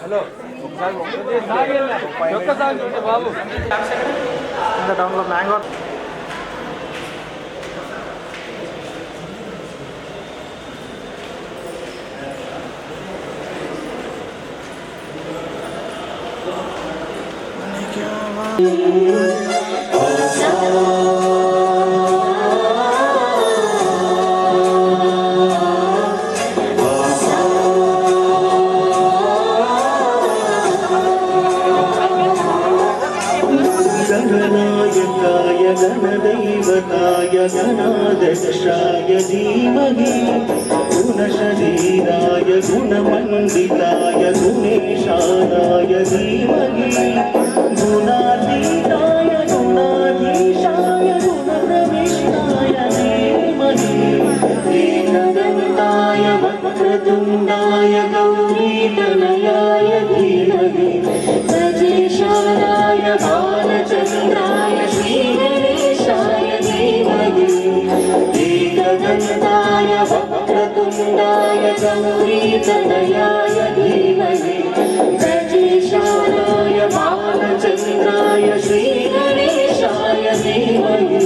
Hello బాబు టౌన్లో mango गणनायकाय गणदैवताय गणाध्यक्षाय धीमहि गुणशरीराय गुणमण्डिताय गुणेशानाय धीमहि गुणातीताय गुणाधीशाय गुणप्रविष्टाय धीमहि एकदन्ताय वक्रतुण्डाय गौरीतनयाय धीमहि गजेशानाय बालचन्द्राय श्रीगणेशाय धीमहि एकदन्ताय वक्रतुण्डाय गौरीतनयाय धीमहि गजेशानाय बालचन्द्राय श्रीगणेशाय धीमहि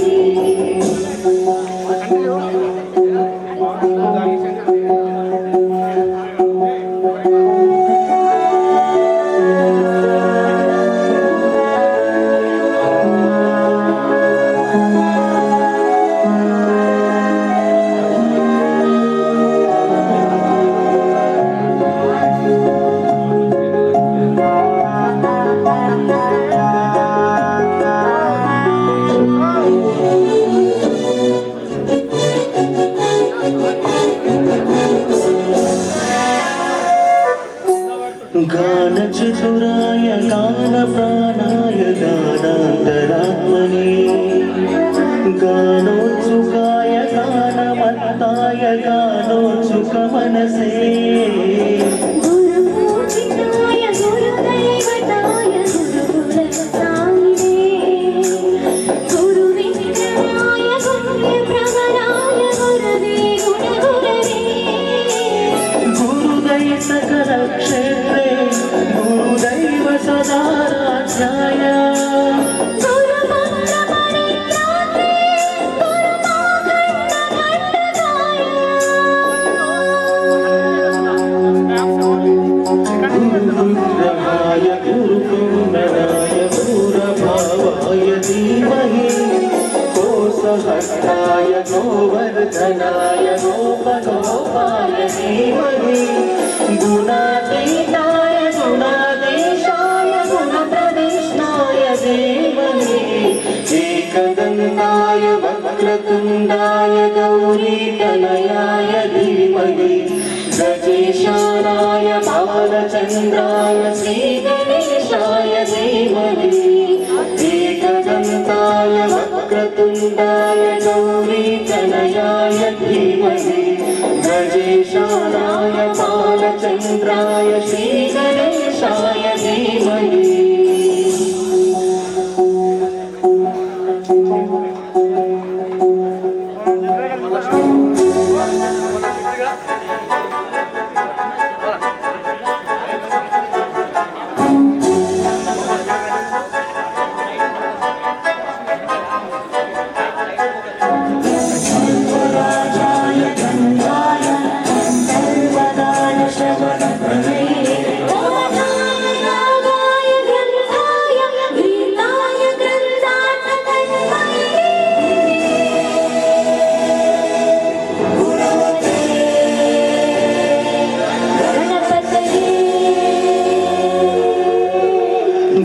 गानचतुराय गानप्राणाय गानान्तरात्मने गानोत्सुकाय गानमत्ताय गानोत्सुकमनसे गुरुपूजिताय गुरुदैवताय गुरुकुलसायिने गुरुविक्रमाय गुरुप्रवराय गुरवे गुणगुरवे गुरुदै सकलक्षेत्रे गुरुदैव सदाराध्याय गुरुमन्त्रपरित्रात्रे गुरुमाखण्डमण्डलाय गुरुविग्रहाय गुरुकुण्डलाय गुरुभावाय धीमहि कोसहस्राय गोवर्धनाय गोपगोपाय धीमहि गुणातीताय गुणाधीशाय गुणप्रविष्टाय धीमहि एकदन्ताय वक्रतुण्डाय गौरीतनयाय धीमहि गजेशानाय बालचन्द्राय श्रीगणेशाय धीमहि एकदन्ताय वक्रतुण्डाय गौरीतनयाय धीमहि गजेशानाय बालचन्द्राय श्रीगणेशाय धीमहि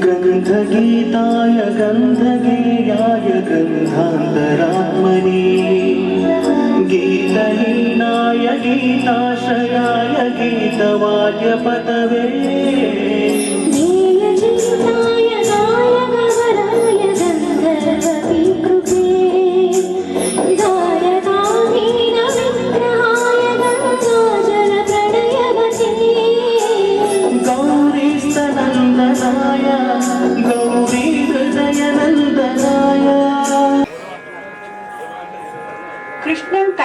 गन्धगीताय गन्धगेयाय गन्धान्तरात्मने गीतहीनाय गीताश्रयाय गीतवाद्यपतवे गीयजीताय गायकवराय गन्धर्वविकृते गायकाहीन विग्रहाय गङ्गाजल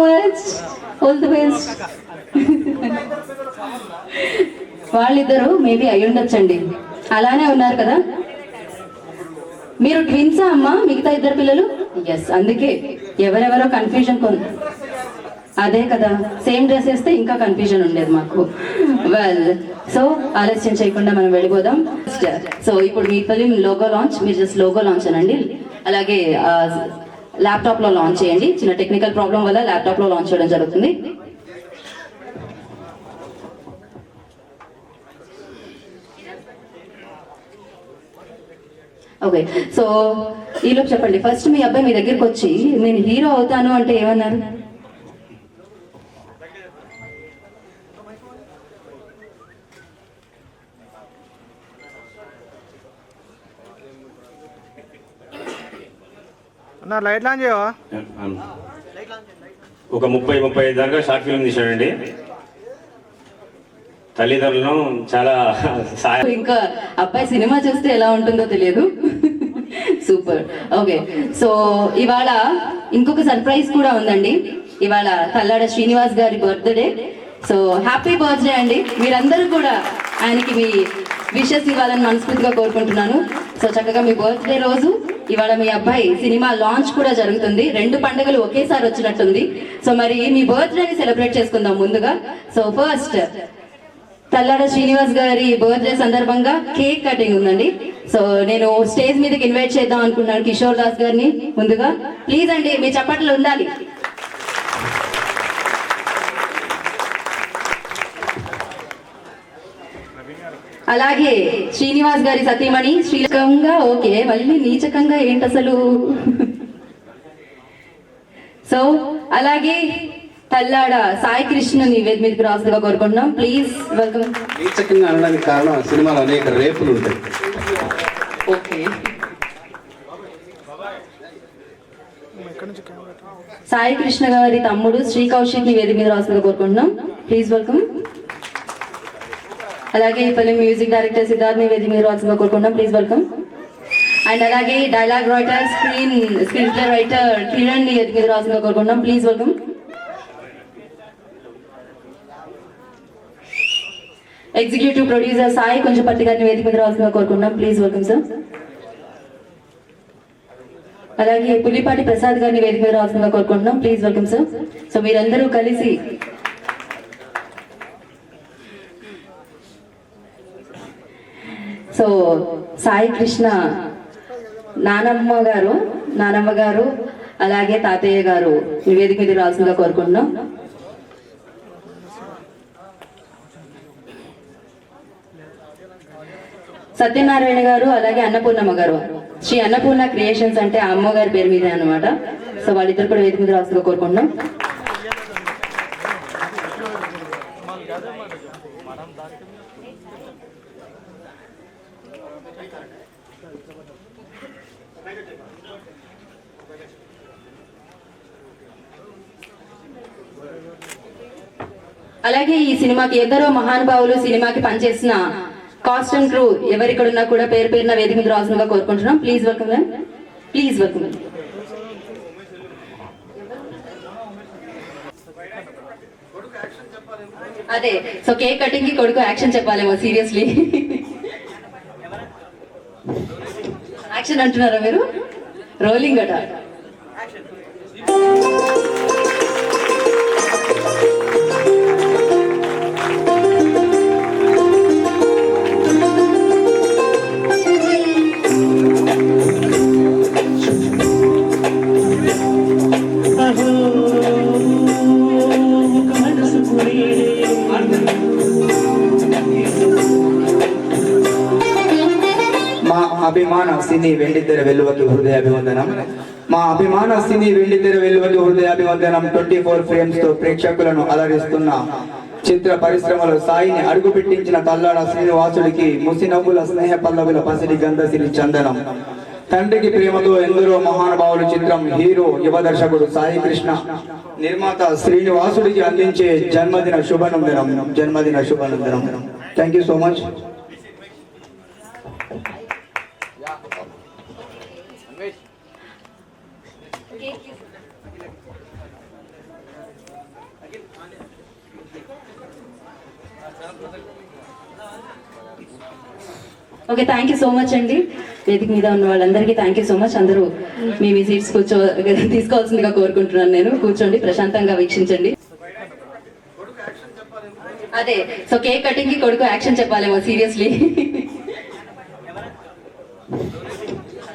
మచ్, ఆల్ ది బెస్ట్. వాళ్ళిద్దరూ మేబీ అయి ఉండొచ్చండి, అలానే ఉన్నారు కదా. మీరు ట్విన్సా అమ్మా మిగతా ఇద్దరు పిల్లలు? ఎస్, అందుకే ఎవరెవరో కన్ఫ్యూజన్ అదే కదా, సేమ్ డ్రెస్ వేస్తే ఇంకా కన్ఫ్యూజన్ ఉండేది మాకు. వెల్, సో ఆలస్యం చేయకుండా మనం వెళ్ళిపోదాం. సో ఇప్పుడు మీ ఫిలిం లోగో లాంచ్, మీరు జస్ట్ లోగో లాంచ్ అనండి. అలాగే ల్యాప్టాప్లో లాంచ్ చేయండి. చిన్న టెక్నికల్ ప్రాబ్లం వల్ల ల్యాప్టాప్లో లాంచ్ చేయడం జరుగుతుంది. ఓకే, సో ఈలోపు చెప్పండి, ఫస్ట్ మీ అబ్బాయి మీ దగ్గరికి వచ్చి నేను హీరో అవుతాను అంటే ఏమన్నారు? అన్న లైట్ లాంచ్ చేయవా? ఒక 30-35 దాకా షార్ట్ ఫిల్మ్ తీశాడండి. తల్లిదండ్రులను చాలా సాయం. ఇంకా అబ్బాయి సినిమా చూస్తే ఎలా ఉంటుందో తెలియదు. సూపర్. ఓకే, సో ఇవాళ ఇంకొక సర్ప్రైజ్ కూడా ఉందండి. ఇవాళ తల్లాడ శ్రీనివాస్ గారి బర్త్డే. సో హ్యాపీ బర్త్డే అండి. మీరందరూ కూడా ఆయనకి మీ విషెస్ ఇవ్వాలని మనస్ఫూర్తిగా కోరుకుంటున్నాను. సో చక్కగా మీ బర్త్డే రోజు ఇవాళ మీ అబ్బాయి సినిమా లాంచ్ కూడా జరుగుతుంది. 2 పండుగలు ఒకేసారి వచ్చినట్టుంది. సో మరి మీ బర్త్డేని సెలబ్రేట్ చేసుకుందాం ముందుగా. సో ఫస్ట్ తల్లాడ శ్రీనివాస్ గారి బర్త్డే సందర్భంగా కేక్ కటింగ్ ఉందండి. సో నేను స్టేజ్ మీదకి ఇన్వైట్ చేద్దాం అనుకున్నాను కిషోర్ దాస్ గారిని. ముందుగా ప్లీజ్ అండి, మీ చప్పట్లు ఉండాలి. అలాగే శ్రీనివాస్ గారి సతీమణి శ్రీలకంగా. ఓకే, మళ్ళీ నీచకంగా ఏంటి అసలు? సో అలాగే తల్లాడ సాయి కృష్ణని వేది మీదకి రాసుగా కోరుకుంటున్నాం. Please welcome. నీచకంగా అనడానికి కారణం సినిమాలో అనేక రేపులు ఉంటాయి. ఓకే, సాయి కృష్ణ గారి తమ్ముడు శ్రీ కౌశిక్ ని వేది మీద రాసుగా కోరుకుంటున్నాం. Please welcome. అలాగే ఈ ఫిలిం మ్యూజిక్ డైరెక్టర్ సిద్ధార్థ్ ని వేది మీద రాసుగా కోరుకుంటున్నాం. Please welcome. అండ్ అలాగే dialogue writer screenplay writer Kiran ని వేది మీద రాసుగా కోరుకుంటున్నాం. Please welcome. Executive producer Sai కొంచెంపట్టి గారిని వేదిక మీద రావాల్సిందిగా కోరుకుంటున్నాం. Please welcome sir. అలాగే పులిపాటి ప్రసాద్ గారిని వేదిక మీద రావాల్సిందిగా కోరుకుంటున్నాం. Please welcome sir. సో మీరందరూ కలిసి సో సాయి కృష్ణ నానమ్మ గారు అలాగే తాతయ్య గారు వేదిక మీద రావాల్సిందిగా కోరుకుంటున్నాం. సత్యనారాయణ గారు అలాగే అన్నపూర్ణమ్మ గారు. శ్రీ అన్నపూర్ణ క్రియేషన్స్ అంటే ఆ అమ్మగారి పేరు మీదే అనమాట. సో వాళ్ళిద్దరు కూడా వేదిక మీద రాసుగా కోరుకుంటున్నాం. అలాగే ఈ సినిమాకి ఎందరో మహానుభావులు సినిమాకి పనిచేసిన కాస్ట్ అండ్ క్రూ ఎవరిక్కడున్నా కూడా పేరు పేరున వేదిక మీద రావాల్సిందిగా కోరుకుంటున్నాం. Please welcome. Please welcome. అదే, సో కేక్ కటింగ్ కి కొడుకు యాక్షన్ చెప్పాలేమో. సీరియస్లీ యాక్షన్ అంటున్నారా మీరు? రోలింగ్ అట. అభిమాన సినీ వెండితెర వెలువకి హృదయాభివందనం. మా అభిమాన సినీ వెండితెర వెలువకి హృదయాభివందనం. 24 ఫ్రేమ్స్ తో ప్రేక్షకులను అలరిస్తున్న చిత్ర పరిశ్రమలో సాయిని అడుగుపెట్టించిన తల్లాడ శ్రీనివాసుడికి ముసినవ్వుల స్నేహ పల్లవుల పసిడి గంధసిరి చందనం. తండ్రికి ప్రేమతో ఎందరో మహానుభావులు చిత్రం హీరో యువ దర్శకుడు సాయి కృష్ణ నిర్మాత శ్రీనివాసుడికి అందించే జన్మదిన శుభనందనం. Thank you so much. Okay, thank you so much అండి. వేదిక మీద ఉన్న వాళ్ళందరికీ థ్యాంక్ యూ సో మచ్. అందరూ మీ సీట్స్ తీసుకోవాల్సిందిగా కోరుకుంటున్నాను. నేను కూర్చోండి, ప్రశాంతంగా వీక్షించండి. అదే, సో కేక్ కటింగ్ కి కొడుకు యాక్షన్ చెప్పాలేమో. సీరియస్లీ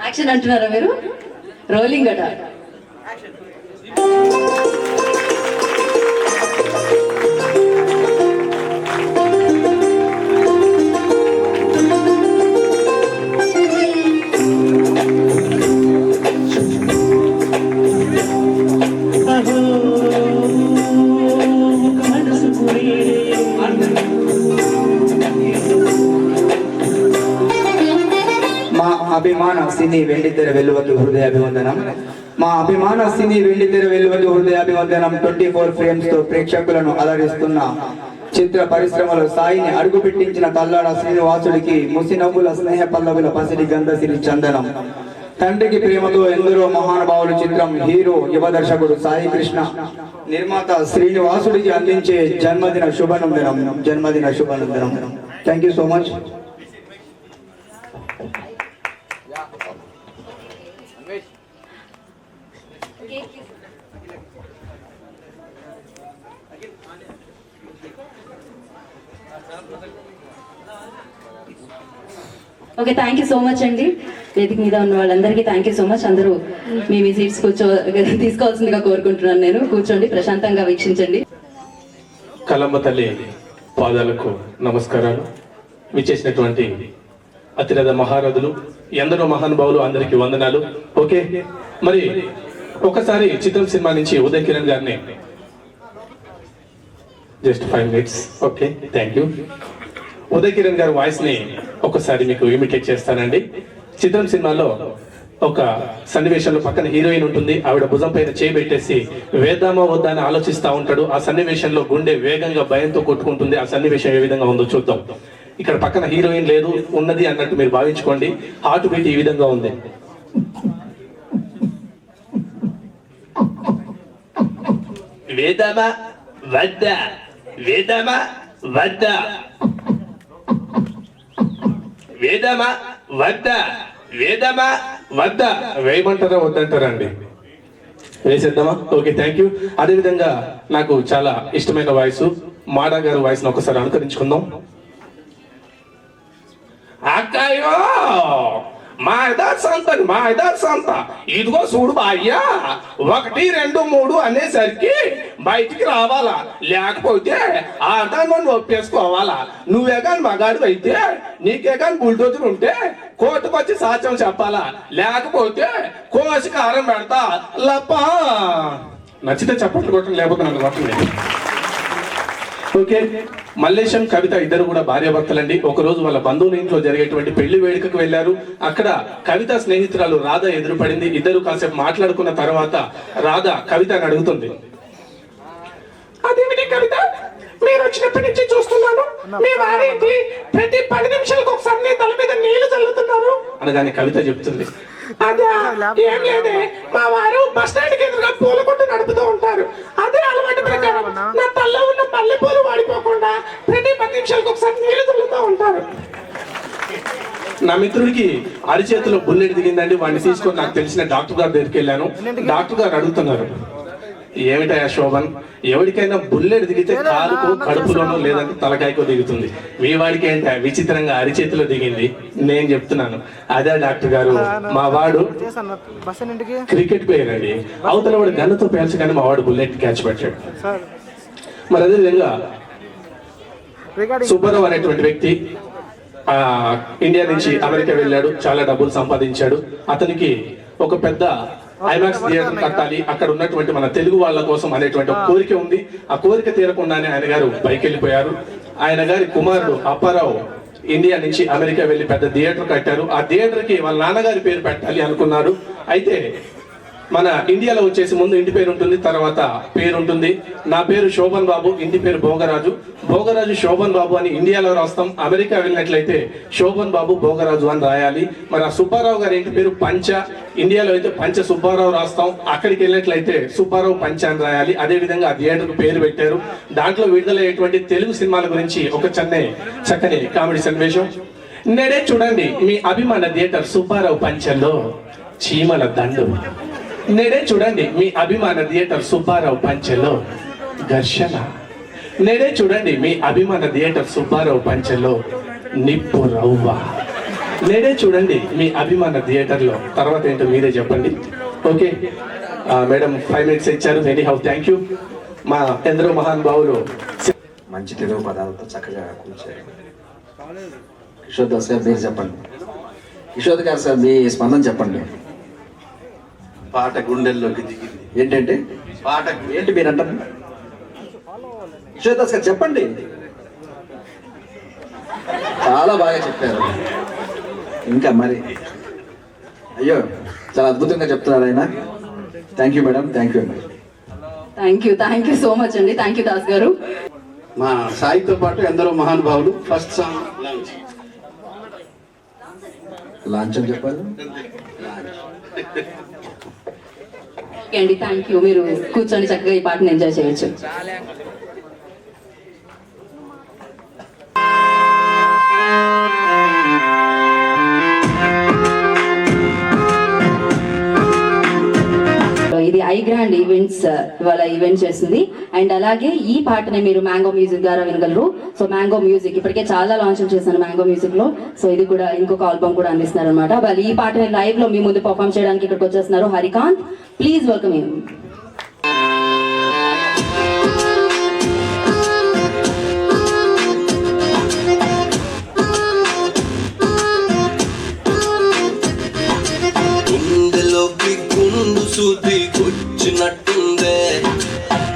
యాక్షన్ అంటున్నారా మీరు? రోలింగ్ అట. అహో మనసు మా అభిమాన సినీ వెండితెర వెలువకి హృదయాభివందనం. మా అభిమాన సినీ వెండితెర వెలువకి హృదయాభివందనం. 24 ఫ్రేమ్స్ తో ప్రేక్షకులను అలరిస్తున్న చిత్ర పరిశ్రమలో సాయిని అడుగుపెట్టించిన తల్లాడ శ్రీనివాసుడికి ముసినవ్వుల స్నేహ పల్లవుల పసిడి గంధసిరి చందనం. తండ్రికి ప్రేమతో ఎందరో మహానుభావులు చిత్రం హీరో యువ దర్శకుడు సాయి కృష్ణ నిర్మాత శ్రీనివాసుడికి అందించే జన్మదిన శుభనందనం. Thank you so much. Okay, thank you so much అండి. వేదిక మీద ఉన్న వాళ్ళందరికీ థ్యాంక్ యూ సో మచ్. అందరూ మీ సీట్స్ తీసుకోవాల్సిందిగా కోరుకుంటున్నాను. నేను కూర్చోండి, ప్రశాంతంగా వీక్షించండి. కలమ్మ తల్లి పాదాలకు నమస్కారాలు. విచ్చేసినటువంటి అతిరథ మహారథులు, ఎందరో మహానుభావులు, అందరికీ వందనాలు. ఓకే, మరి ఒకసారి చిత్రం సినిమా నుంచి ఉదయ్ కిరణ్ గారిని just 5 minutes. Okay, thank you. Uday Kiran గారి వాయిస్ ని ఒకసారి మీకు ఇమిటేట్ చేస్తానండి. చిత్రం సినిమాలో ఒక సన్నివేశంలో పక్కన హీరోయిన్ ఉంటుంది. ఆవిడ భుజం పైన చేయబెట్టేసి వేద్దామా వద్దా అని ఆలోచిస్తూ ఉంటాడు. ఆ సన్నివేశంలో గుండె వేగంగా భయంతో కొట్టుకుంటుంది. ఆ సన్నివేశం ఏ విధంగా ఉందో చూద్దాం. ఇక్కడ పక్కన హీరోయిన్ లేదు, ఉన్నది అన్నట్టు మీరు భావించుకోండి. హార్ట్ బీట్ ఈ విధంగా ఉంది. వేద్దామా వద్దా, వేద్దామా వద్దా, వేదమా వద్దా, వేదమా వద్దా. వేయమంటారా వద్దంటారా అండి? వేసేద్దామా? Okay, thank you. అదేవిధంగా నాకు చాలా ఇష్టమైన వాయిస్ మాడా గారు వాయిస్ ని ఒకసారి అనుకరించుకుందాం. అక్కయ్యో మా ఇదర్ సంత ఇదిగో చూడు బాయ్యా, 1 2 3 అనేసరికి బయటికి రావాలా, లేకపోతే ఆదాన్ని ఒప్పేసుకోవాలా. నువ్వే కానీ మగాడు అయితే, నీకే కానీ బుల్డోజర్ ఉంటే కోర్టుకొచ్చి సాక్ష్యం చెప్పాలా, లేకపోతే కోసి కారం పెడతా లప్పా. నచ్చితే చప్పట్లు కొట్టండి, లేకపోతే నన్ను కొట్టండి. ఓకే, మల్లేశం కవిత ఇద్దరు కూడా భార్యాభర్తలండి. ఒకరోజు వాళ్ళ బంధువుల ఇంట్లో జరిగేటువంటి పెళ్లి వేడుకకు వెళ్లారు. అక్కడ కవిత స్నేహితురాలు రాధ ఎదురుపడింది. ఇద్దరు కాసేపు మాట్లాడుకున్న తర్వాత రాధ కవితని అడుగుతుంది, అదేమిటి కవిత, మీరు వచ్చినప్పటి నుంచి చూస్తున్నాను, మీ వారేంటి ప్రతి 10 నిమిషాలకు ఒకసారి నీ తల మీద నీళ్లు చల్లుతున్నారు అనగానే కవిత చెప్తుంది, అదే ఏం లేదే, మా వారు బస్ స్టాండ్ కి ఎదురుగా పూల కొట్టు నడుపుతూ ఉంటారు. అదే అలవాటు ప్రకారం నా తల్లో ఉన్న మల్లెపూలు వాడిపోకుండా ప్రతి 10 నిమిషాలకు ఒకసారి నీళ్లు చల్లుతూ ఉంటారు. నా మిత్రుడికి అరిచేతిలో బుల్లెట్ దిగిందండి. వాడిని తీసుకొని నాకు తెలిసిన డాక్టర్ గారి దగ్గరికి వెళ్ళాను. డాక్టర్ గారు అడుగుతున్నారు, ఏమిటయా శోభన్, ఎవరికైనా బుల్లెట్ దిగితే కాలుకు కడుపులోనో లేదంటే తలకాయకో దిగుతుంది, మీ వాడికి ఏంట విచిత్రంగా అరిచేతిలో దిగింది. నేను చెప్తున్నాను, అదే డాక్టర్ గారు, మా వాడు క్రికెట్ ప్లేయర్ అండి, అవతల వాడు గన్నుతో పేల్చగానే మా వాడు బుల్లెట్ క్యాచ్ పెట్టాడు. మరి అదే విధంగా సుబ్బారావు అనేటువంటి వ్యక్తి ఇండియా నుంచి అమెరికా వెళ్ళాడు, చాలా డబ్బులు సంపాదించాడు. అతనికి ఒక పెద్ద ఐమాక్స్ థియేటర్ కట్టాలి, అక్కడ ఉన్నటువంటి మన తెలుగు వాళ్ళ కోసం అనేటువంటి ఒక కోరిక ఉంది. ఆ కోరిక తీరకుండానే ఆయన గారు పైకి వెళ్ళిపోయారు. ఆయన గారి కుమారుడు అప్పారావు ఇండియా నుంచి అమెరికా వెళ్లి పెద్ద థియేటర్ కట్టారు. ఆ థియేటర్ కి వాళ్ళ నాన్నగారి పేరు పెట్టాలి అనుకున్నారు. అయితే మన ఇండియాలో వచ్చేసి ముందు ఇంటి పేరు ఉంటుంది, తర్వాత పేరు ఉంటుంది. నా పేరు శోభన్ బాబు, ఇంటి పేరు భోగరాజు. భోగరాజు శోభన్ బాబు అని ఇండియాలో రాస్తాం. అమెరికా వెళ్ళినట్లయితే శోభన్ బాబు భోగరాజు అని రాయాలి. మరి ఆ సుబ్బారావు గారి ఇంటి పేరు పంచ, ఇండియాలో అయితే పంచ సుబ్బారావు రాస్తాం. అక్కడికి వెళ్ళినట్లయితే సుబ్బారావు పంచ అని రాయాలి. అదే విధంగా ఆ థియేటర్కు పేరు పెట్టారు. దాంట్లో విడుదలయ్యేటువంటి తెలుగు సినిమాల గురించి ఒక చక్కని కామెడీ సన్నివేశం. నేడే చూడండి మీ అభిమాన థియేటర్ సుబ్బారావు పంచలో చీమల దండు. నేడే చూడండి మీ అభిమాన థియేటర్ సుబ్బారావు పంచెలో ఘర్షణ. నేడే చూడండి మీ అభిమాన థియేటర్ సుబ్బారావు పంచెలో నిప్పు రవ్వ. నేడే చూడండి మీ అభిమాన థియేటర్లో తర్వాత ఏంటో మీరే చెప్పండి. ఓకే మేడం 5 minutes ఇచ్చారు. Very how thank you. మా ఎందరో మహానుభావులు మంచి తెలుగు పదాలతో చక్కగా కూర్చారు. కిషోర్ దాస్ గారు మీరు చెప్పండి. కిషోర్ గారు సార్ మీ స్పందన చెప్పండి. పాట గుండెల్లోకి దిగింది. ఏంటంటే పాట ఏంటి మీరు అంటారు? కిషోర్ దాస్ గారు చెప్పండి. చాలా బాగా చెప్పారు. ఇంకా మరి అయ్యో చాలా అద్భుతంగా చెప్తున్నారు ఆయన. Thank you madam, thank you అండి. థ్యాంక్ యూ సో మచ్ అండి. థ్యాంక్ యూ దాస్ గారు. మా సాయితో పాటు ఎందరో మహానుభావులు. ఫస్ట్ సాంగ్ లాంచ్ అని చెప్పారు. ఓకే అండి, థ్యాంక్ యూ. మీరు కూర్చొని చక్కగా ఈ పాటను ఎంజాయ్ చేయొచ్చు. ఇది ఐ గ్రాండ్ ఈవెంట్స్ వాళ్ళ ఈవెంట్ చేస్తుంది. అండ్ అలాగే ఈ పాటని మీరు మ్యాంగో మ్యూజిక్ ద్వారా వినగలరు. సో మ్యాంగో మ్యూజిక్ ఇప్పటికే చాలా లాంచ్లు చేశాను మ్యాంగో మ్యూజిక్ లో. సో ఇది కూడా ఇంకొక ఆల్బమ్ కూడా అందిస్తున్నారు అనమాట. వాళ్ళు ఈ పాటని లైవ్ లో మీ ముందు పర్ఫామ్ చేయడానికి ఇక్కడికి వచ్చేస్తున్నారు. Harikanth, please welcome him. గుండెలోకి గుండు సూది గుచ్చినట్టుందే,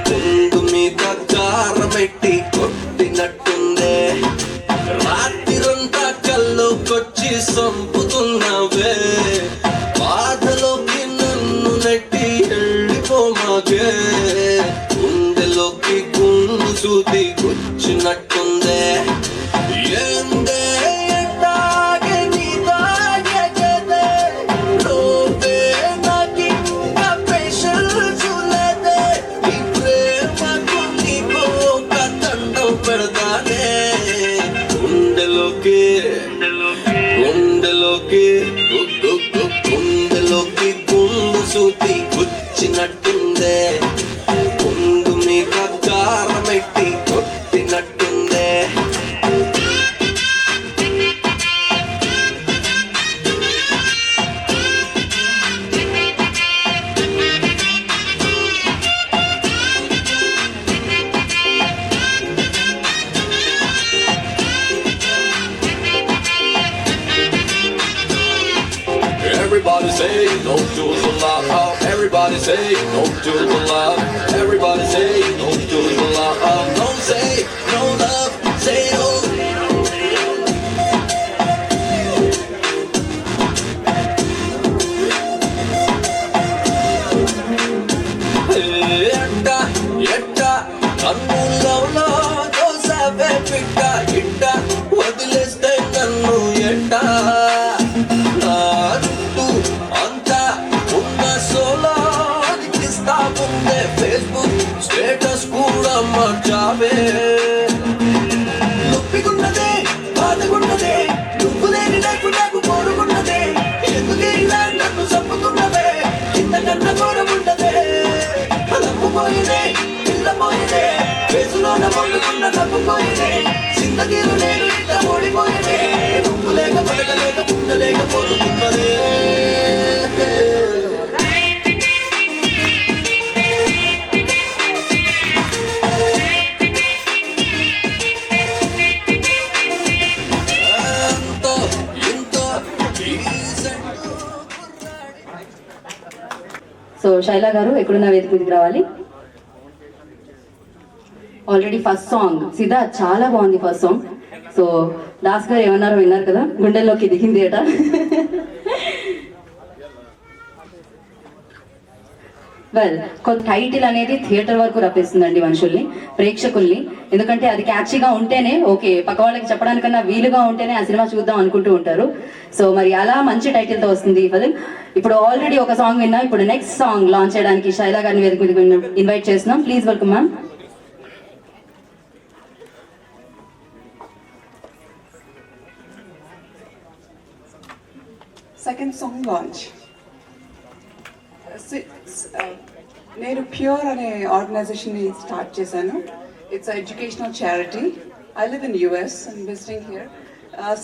గుండు మీద కారమెట్టి కొట్టినట్టుందే, రాత్రిరంతా కల్లోకొచ్చి సంపుతున్నావే, బాధలోకి నన్ను నెట్టి వెళ్ళిపోమాగే, గుండెలోకి గుండు సూది గుచ్చినట్టుందే, ఏందే ఎట్టాగే నీ దాగేదే, నువ్వే నాకింకా పేషెన్స్ లేదే, నీ ప్రేమకు నీకు ఒక దండం పెడతానే, గుండెలోకి గుండు సూతి గుచ్చినట్టుందే, గుండు మీద కారమెట్టి కొట్టినట్టుందే. Everybody say no to the love. Everybody say no to the love. Everybody say no to the love. Don't say no love. Say no. ఎట్టా కన్నులలో దోసవే పిట్ట ఇట్ట వదిలేస్తే నన్ను ఎట్టా ఫేస్బుక్ స్టేటస్ కూడా మార్చావే, నొప్పికున్నదే బాధకున్నదే, నువ్వు లేని నాకు కోరుకున్నదే, ఎందుకే ఇలా నన్ను చంపుతున్నవే, ఇంతకన్నా ఘోరముండదే, నమ్ముపోయినే పిల్లపోయినే, ఫేసులోన మొండుకున్న నమ్ముపోయినే, జిందగీలు నేను ఇట్లా ఓడిపోయినే, నువ్వు లేక పడగలేక ఉండలేకపోతున్నదే. సో శైలా గారు ఎక్కడున్న వేదిక మీదకి రావాలి. ఆల్రెడీ ఫస్ట్ సాంగ్ సిద్ధా చాలా బాగుంది ఫస్ట్ సాంగ్. సో దాస్ గారు ఏమన్నారో విన్నారు కదా, గుండెల్లోకి దిగింది అట. వెల్ కొంత టైటిల్ అనేది థియేటర్ వరకు రప్పిస్తుందండి మనుషుల్ని, ప్రేక్షకుల్ని. ఎందుకంటే అది క్యాచీగా ఉంటేనే ఓకే, పక్క వాళ్ళకి చెప్పడానికన్నా వీలుగా ఉంటేనే ఆ సినిమా చూద్దాం అనుకుంటూ ఉంటారు. సో మరి అలా మంచి టైటిల్తో వస్తుంది ఈ ఫిలిం. ఇప్పుడు ఆల్రెడీ ఒక సాంగ్ విన్నాం, ఇప్పుడు నెక్స్ట్ సాంగ్ లాంచ్ చేయడానికి శైలా గారిని వేదిక మీద ఇన్వైట్ చేస్తున్నాం. Please welcome ma'am. Second song launch. నేను ప్యూర్ అనే ఆర్గనైజేషన్ని స్టార్ట్ చేశాను. It's educational charity. I live in US and visiting here.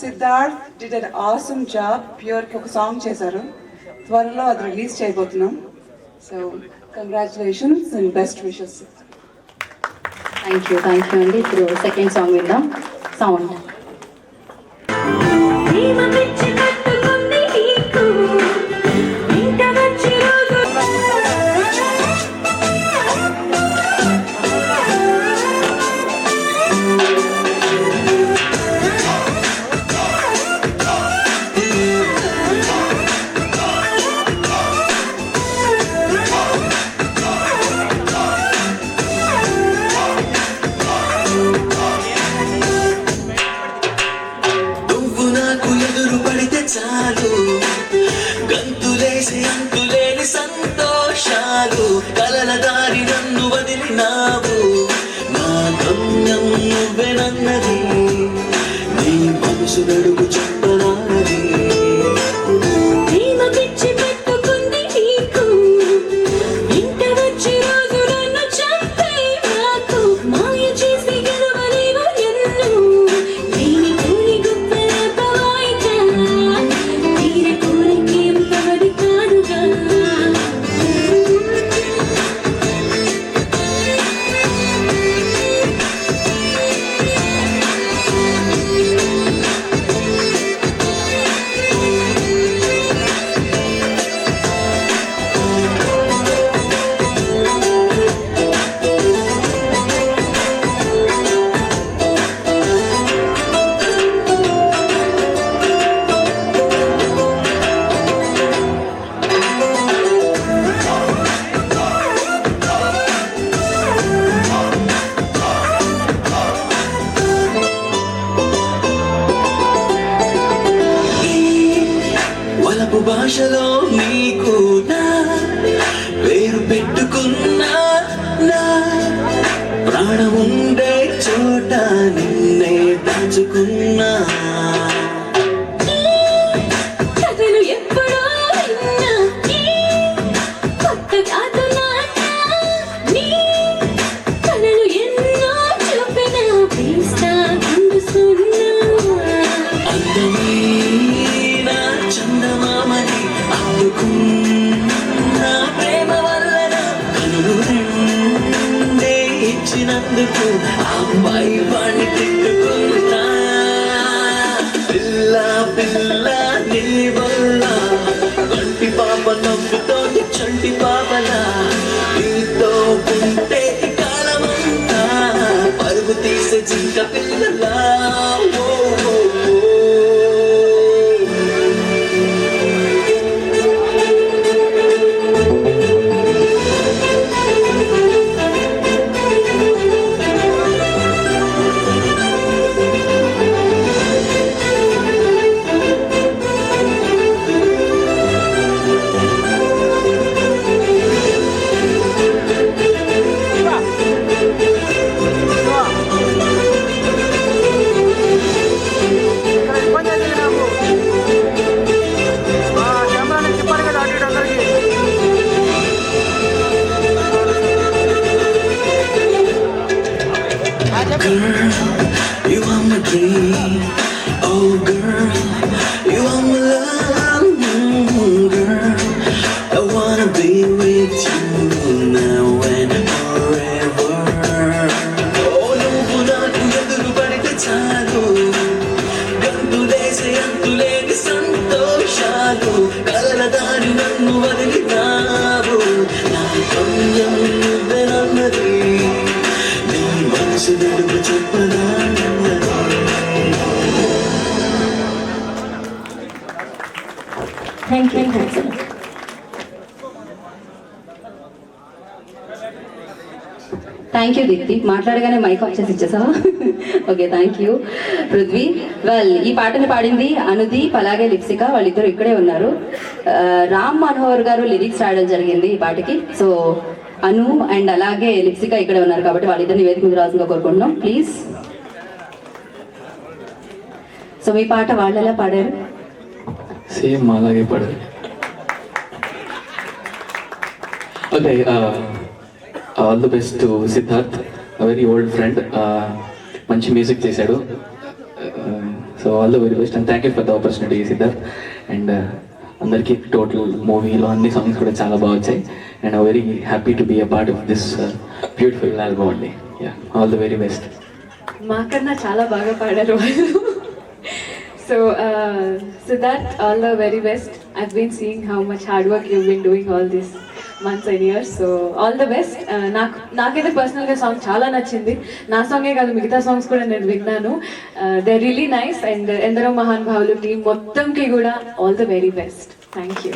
Siddharth did an awesome job. ప్యూర్కి ఒక సాంగ్ చేశారు, త్వరలో అది రిలీజ్ చేయబోతున్నాం. So congratulations and best wishes. Thank you అండి. ఇప్పుడు సెకండ్ సాంగ్ విందాం. సౌండ్. చాలు గంతులేసి అంతులేని సంతోషాలు, కలల దారి నన్ను వదిలినావు, నా గమ్యం నువ్వెనన్నది, నీ మనసు నడుగు చెప్పరాది. భాషలో నీకు నా పేరు పెట్టుకున్నా, నా ప్రాణముండే చోట నిన్నే దాచుకున్నా. ఇచ్చినందుకు అమ్మాయి వాణ్ణి తిట్టుకున్నా, పిల్ల పిల్ల నీ వల్ల కంటి పాప నవ్వుతోంది చంటి పాపలా, నీతో ఉంటే కాలమంతా పరుగు తీసే జింక పిల్లలా. Girl, you are my dream. Oh girl, you are my love. Girl, I wanna be with you now and forever. Oh, నువ్వు నాకు ఎదురు పడితే చాలు, గంతులేసే అంతులేని సంతోషాలు, కలల దారి నన్ను వదిలినావు, నా గమ్యం నువ్వెనన్నది, నీ మనసు నడుగు చెప్పనా. Thank you. Thank you Deepthi, మాట్లాడగానే మైక్ ఆఫ్ చేసి ఇచ్చేసావా? Okay, thank you Prithvi. Well, ఈ పాటను పాడింది అనుదీప్ అలాగే లిప్సిక, వాళ్ళిద్దరు ఇక్కడే ఉన్నారు. రామ్ మనోహర్ గారు లిరిక్స్ రాయడం జరిగింది ఈ పాటకి. సో అను అండ్ అలాగే లిప్సిక ఇక్కడే ఉన్నారు కాబట్టి వాళ్ళిద్దరిని వేదిక ముందు రాజుగా కోరుకుంటున్నాం ప్లీజ్. సో మీ పాట వాళ్ళు ఎలా పాడారు? సేమ్ అలాగే పడదు. Okay, all the best to Siddharth, very old friend. మంచి మ్యూజిక్ చేశాడు. So all the very best and thank you for the opportunity Siddharth. And అందరికీ టోటల్ మూవీలో అన్ని సాంగ్స్ కూడా చాలా బాగా వచ్చాయి. And I very happy to be a part of this beautiful album అండి. Yeah, all the very best. మాకన్నా చాలా బాగా పాడారు వాళ్ళు. So Siddharth, all the very best. I've been seeing how much hard work you've been doing all these months and years. So all the best. నాకైతే పర్సనల్గా song చాలా నచ్చింది. నా సాంగే కాదు, మిగతా సాంగ్స్ కూడా నేను విన్నాను. They really nice. అండ్ ఎందరో మహానుభావులు టీం మొత్తంకి కూడా all the very best. Thank you.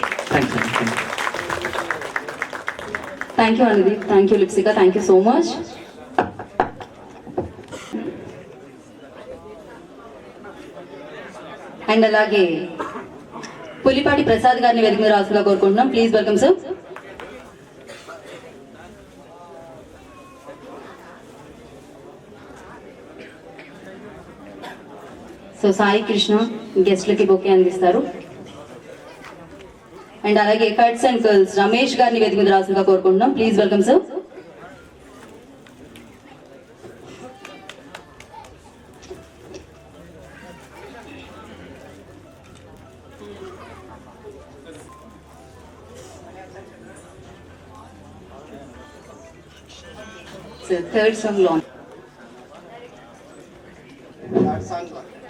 Thank you Anudeep, thank you Lipsika, thank you so much. And అలాగే పులిపాటి ప్రసాద్ గారిని వేదిక మీద రాసుగా కోరుకుంటున్నాం please. Welcome sir. So Sai Krishna గెస్ట్లకి బొకే అందిస్తారు. అండ్ అలాగే కట్స్ అండ్ కర్ల్స్ రమేష్ గారిని వేదిక మీద రాసుగా కోరుకుంటున్నాం please. Welcome sir.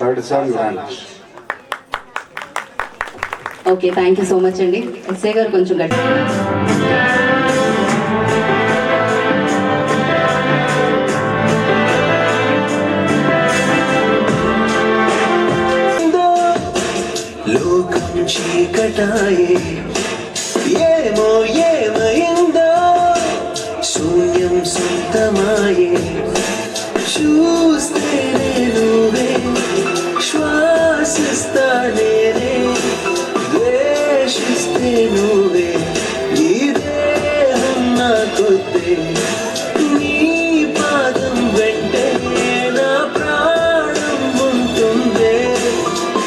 Third song launch. Okay, thank you so much అండి. ఎస్ఏ గారు కొంచెం గట్టి. లోకం చీకటాయే, ఏమో ఏమైందో, శూన్యం సొంతమాయే, చూస్తే నువ్వే, శ్వాసిస్తానే, ద్వేషిస్తే నువ్వే, ఈ దేహం నా కొద్దే, నీ పాదం వెంటే నా ప్రాణం ఉంటుందే,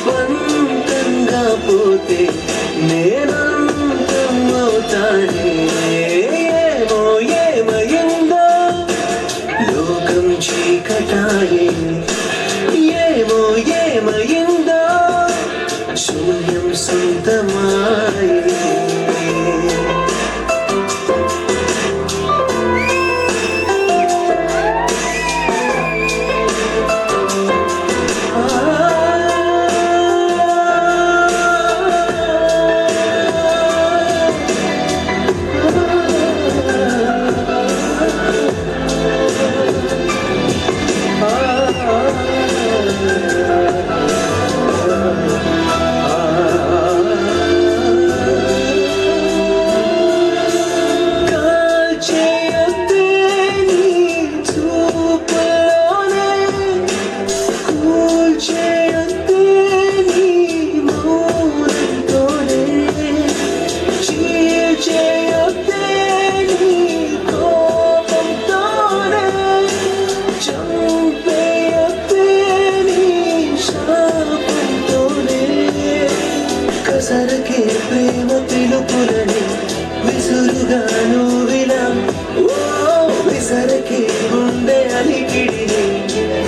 పంతంగా పోతే నేనంతం అవుతానే, ఏమో ఏమైందో, లోకం చీకటాయే, ఏమో ఏమైందో, శూన్యం సొంతమాయే. సరకే ప్రేమ పిలుపులని విసురుగాను వినా, ఓ విసరకే గుండె అలికిడిని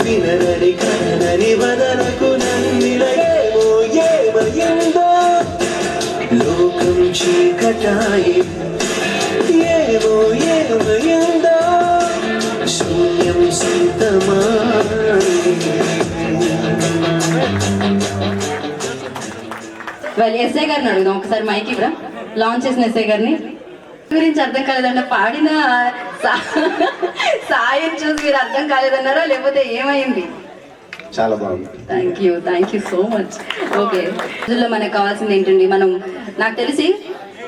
వినరని కనని వదలకు నన్నిలయేమో ఏమయిందో, లోకం చీకటాయే, ఏమో ఏమయిందో, శూన్యం సొంతమాయే. వాళ్ళు ఎస్ఐ గారిని అడుగుదాం ఒకసారి, మైక్ ఇవ్వరా. లాంచ్ చేసిన ఎస్ఐ గారిని గురించి అర్థం కాలేదంటే పాడిన సాయం చూసి మీరు అర్థం కాలేదన్నారా లేకపోతే ఏమైంది? చాలా బాగుంది. Thank you so much. Okay, రోజుల్లో మనకు కావాల్సింది ఏంటండి, మనం నాకు తెలిసి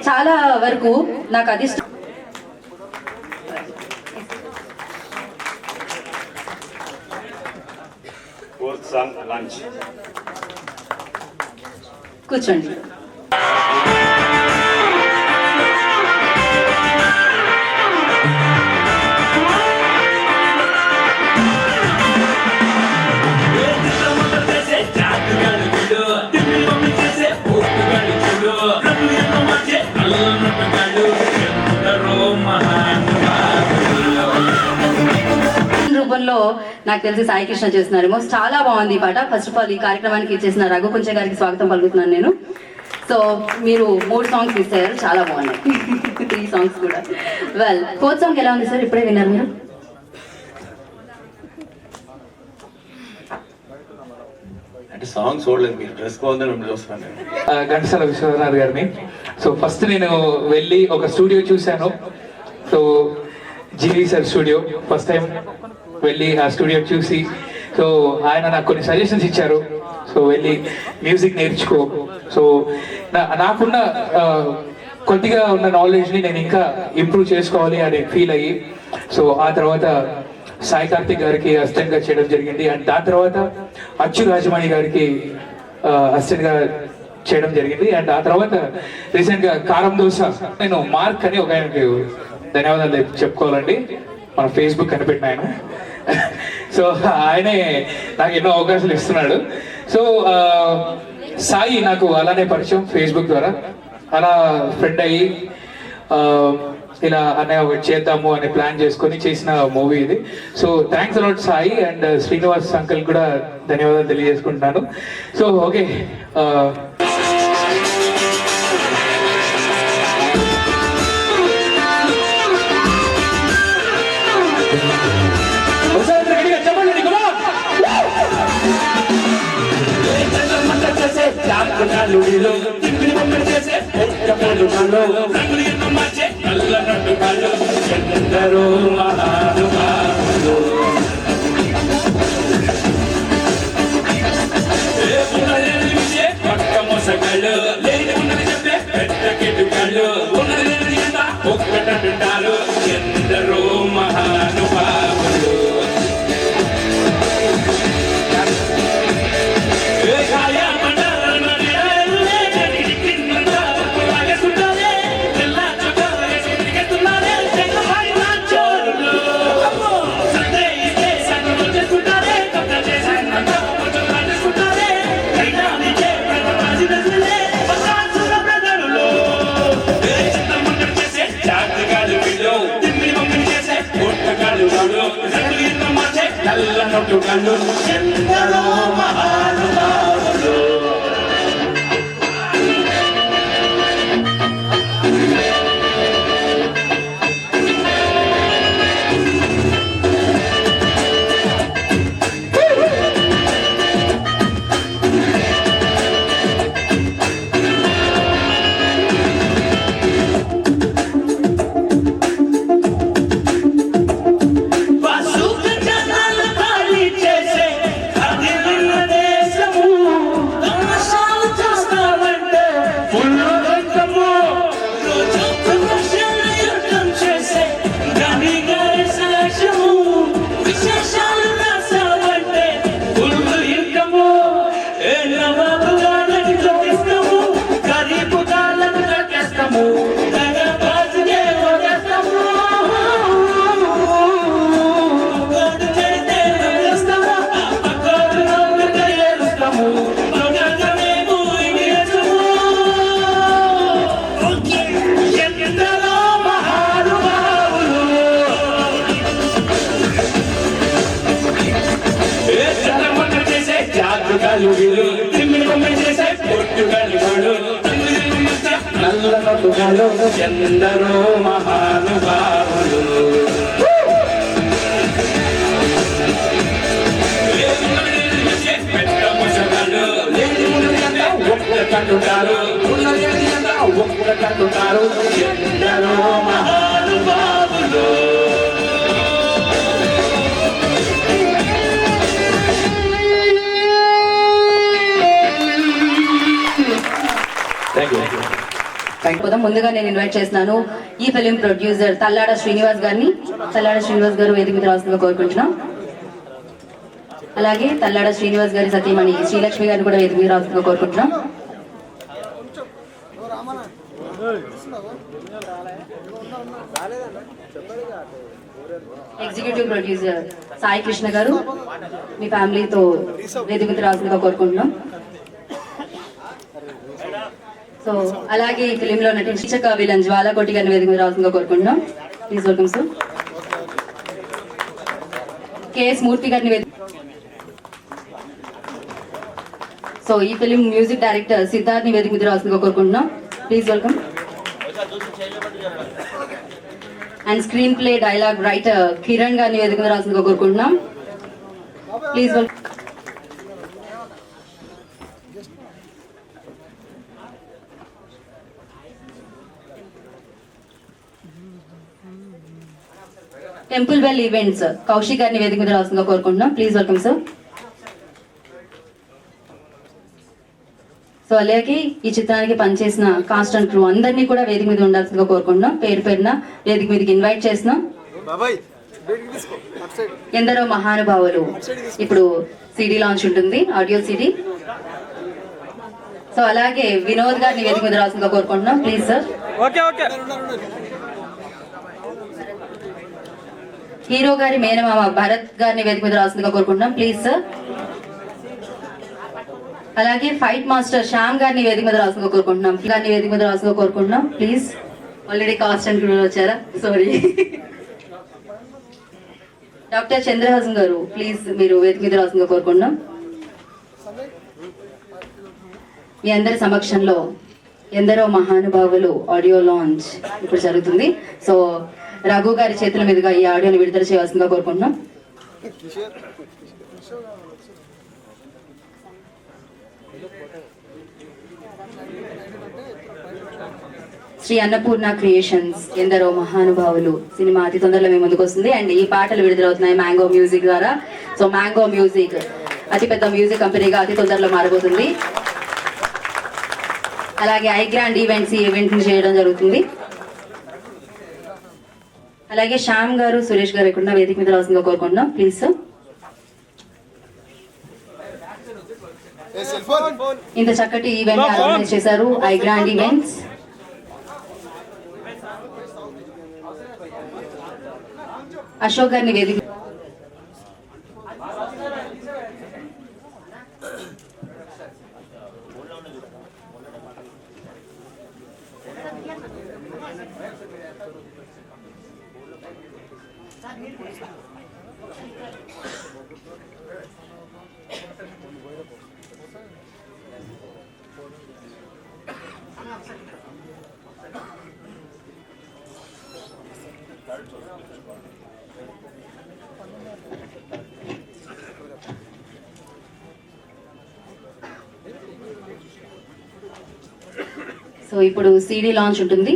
చాలా వరకు నాకు అది సాంగ్ లాంచ్. కూర్చోండి. రూపంలో నాకు తెలిసి సాయి కృష్ణ చేస్తున్నారేమో. చాలా బాగుంది ఈ పాట. ఫస్ట్ ఆఫ్ ఆల్ ఈ కార్యక్రమానికి చేసిన రఘు కొంచెం గారికి స్వాగతం పలుకుతున్నాను నేను. సో మీరు 3 సాంగ్స్ ఇస్తారు, చాలా బాగున్నాయి. 3 సాంగ్స్ కూడా. వెల్, 4th సాంగ్ ఎలా ఉంది సార్? ఇప్పుడే విన్నారు మీరు? అంటే సాంగ్ చూడలేదు, మీరు డ్రెస్ బాగుందని మిమ్మల్ని చూస్తున్నాను నేను. ఘంటసాల విశ్వనాథ్ గారిని. సో ఫస్ట్ నేను వెళ్ళి ఒక స్టూడియో చూశాను. సో జీవి సార్ స్టూడియో ఫస్ట్ టైం వెళ్ళి ఆ స్టూడియో చూసి, సో ఆయన నాకు కొన్ని సజెషన్స్ ఇచ్చారు. సో వెళ్ళి మ్యూజిక్ నేర్చుకో. సో నాకున్న కొద్దిగా ఉన్న నాలెడ్జ్ని నేను ఇంకా ఇంప్రూవ్ చేసుకోవాలి అని ఫీల్ అయ్యి, సో ఆ తర్వాత సాయి కార్తిక్ గారికి అసిస్టెంట్ గా చేయడం జరిగింది. అండ్ దాని తర్వాత అచ్చు రాజమణి గారికి అసిస్టెంట్ గా చేయడం జరిగింది. అండ్ ఆ తర్వాత రీసెంట్ గా కారం దోశ నేను మార్క్ అని ఒక ఆయనకి ధన్యవాదాలు చెప్పుకోవాలండి, మన ఫేస్బుక్ కనిపెట్టిన ఆయన. సో ఆయనే నాకు ఎన్నో అవకాశాలు ఇస్తున్నాడు. సో సాయి నాకు అలానే పరిచయం ఫేస్బుక్ ద్వారా. అలా ఫ్రెండ్ అయ్యి ఇలా అనే ఒకటి చేద్దాము అనే ప్లాన్ చేసుకొని చేసిన మూవీ ఇది. So thanks a lot Sai and Srinivas uncle కూడా ధన్యవాదాలు తెలియజేసుకుంటున్నాను. సో ఓకే, ఎందరో మహానుభావులు ఎందరో మహానుభావులు. ఎందరో మహానుభావులు. ఒక్కటంటారు ఎందరో మహానుభావులు. ముందుగా నేను ఇన్వైట్ చేస్తున్నాను ఈ ఫిలిం ప్రొడ్యూసర్ తల్లాడ శ్రీనివాస్ గారిని. తల్లాడ శ్రీనివాస్ గారు వేదిక మీద రావాల్సిందిగా కోరుకుంటున్నాం. అలాగే తల్లాడ శ్రీనివాస్ గారి సతీమణి శ్రీలక్ష్మి గారిని కూడా వేదిక మీద రావాల్సిందిగా కోరుకుంటున్నాం. ఎగ్జిక్యూటివ్ ప్రొడ్యూసర్ సాయి కృష్ణ గారు మీ ఫ్యామిలీతో వేదిక మీద రావాల్సిందిగా కోరుకుంటున్నాం. సో అలాగే ఈ ఫిలిం లో నటించక విలన్ జ్వాలాకోటి గారిని వేదిక మీద రావాల్సిందిగా కోరుకుంటున్నాం. Please welcome sir. కేఎస్ మూర్తి గారిని వేదిక. సో ఈ ఫిలిం మ్యూజిక్ డైరెక్టర్ సిద్ధార్థ్ ని వేదిక మీద రావాల్సిందిగా కోరుకుంటున్నాం. Please welcome. And screen play dialogue writer Kiran గారిని వేదిక మీద రావాల్సిందిగా కోరుకుంటున్నాం. Please welcome. Temple well events Kaushik గారిని వేదిక మీద రావాల్సిందిగా కోరుకుంటున్నాం. Please welcome sir. సో అలాగే ఈ చిత్రానికి పనిచేసిన కాస్ట్ అండ్ క్రూ అందరినీ కూడా వేదిక మీద ఉండాల్సిందిగా కోరుకుంటున్నాం. పేరు పేరున వేదిక మీదకి ఇన్వైట్ చేస్తున్నాం. ఎందరో మహానుభావులు ఇప్పుడు సిడీ లాంచ్ ఉంటుంది, ఆడియో సిడీ. సో అలాగే వినోద్ గారిని వేదిక మీద రావాల్సిందిగా కోరుకుంటున్నాం. Please sir. హీరో గారి మేనమామ భరత్ గారిని వేదిక మీద రావాల్సిందిగా కోరుకుంటున్నాం. Please sir. అలాగే ఫైట్ మాస్టర్ శ్యామ్ గారిని వేదిక మీద రావాల్సిందిగా కోరుకుంటున్నాం. గారిని వేదిక మీద రావాల్సిందిగా కోరుకుంటున్నాం. Please. Already cost and crew వచ్చారా? సారీ. డాక్టర్ చంద్రహాసన్ గారు ప్లీజ్ మీరు వేదిక మీద రావాల్సిందిగా కోరుకుంటున్నాం. మీ అందరి సమక్షంలో ఎందరో మహానుభావులు ఆడియో లాంచ్ ఇప్పుడు జరుగుతుంది. సో రఘు గారి చేతుల మీదుగా ఈ ఆడియోని విడుదల చేయవలసిందిగా కోరుకుంటున్నాం. శ్రీ అన్నపూర్ణ క్రియేషన్స్ ఎందరో మహానుభావులు సినిమా అతి తొందరలో మీ ముందుకు వస్తుంది. అండ్ ఈ పాటలు విడుదలవుతున్నాయి మ్యాంగో మ్యూజిక్ ద్వారా. సో మ్యాంగో మ్యూజిక్ అతిపెద్ద మ్యూజిక్ కంపెనీగా అతి తొందరలో మారబోతుంది. అలాగే ఐ గ్రాండ్ ఈవెంట్స్ ఈ ఈవెంట్ ని చేయడం జరుగుతుంది. అలాగే శ్యామ్ గారు సురేష్ గారు ఎక్కడ వేదిక మీద రావాల్సిందిగా కోరుకుంటున్నాం. Please sir. ఇంత చక్కటి ఈవెంట్ ఆర్గనైజ్ చేశారు ఐ గ్రాండ్ ఈవెంట్స్. అశోక్ గారిని వేదిక. సో ఇప్పుడు సిడీ లాంచ్ ఉంటుంది.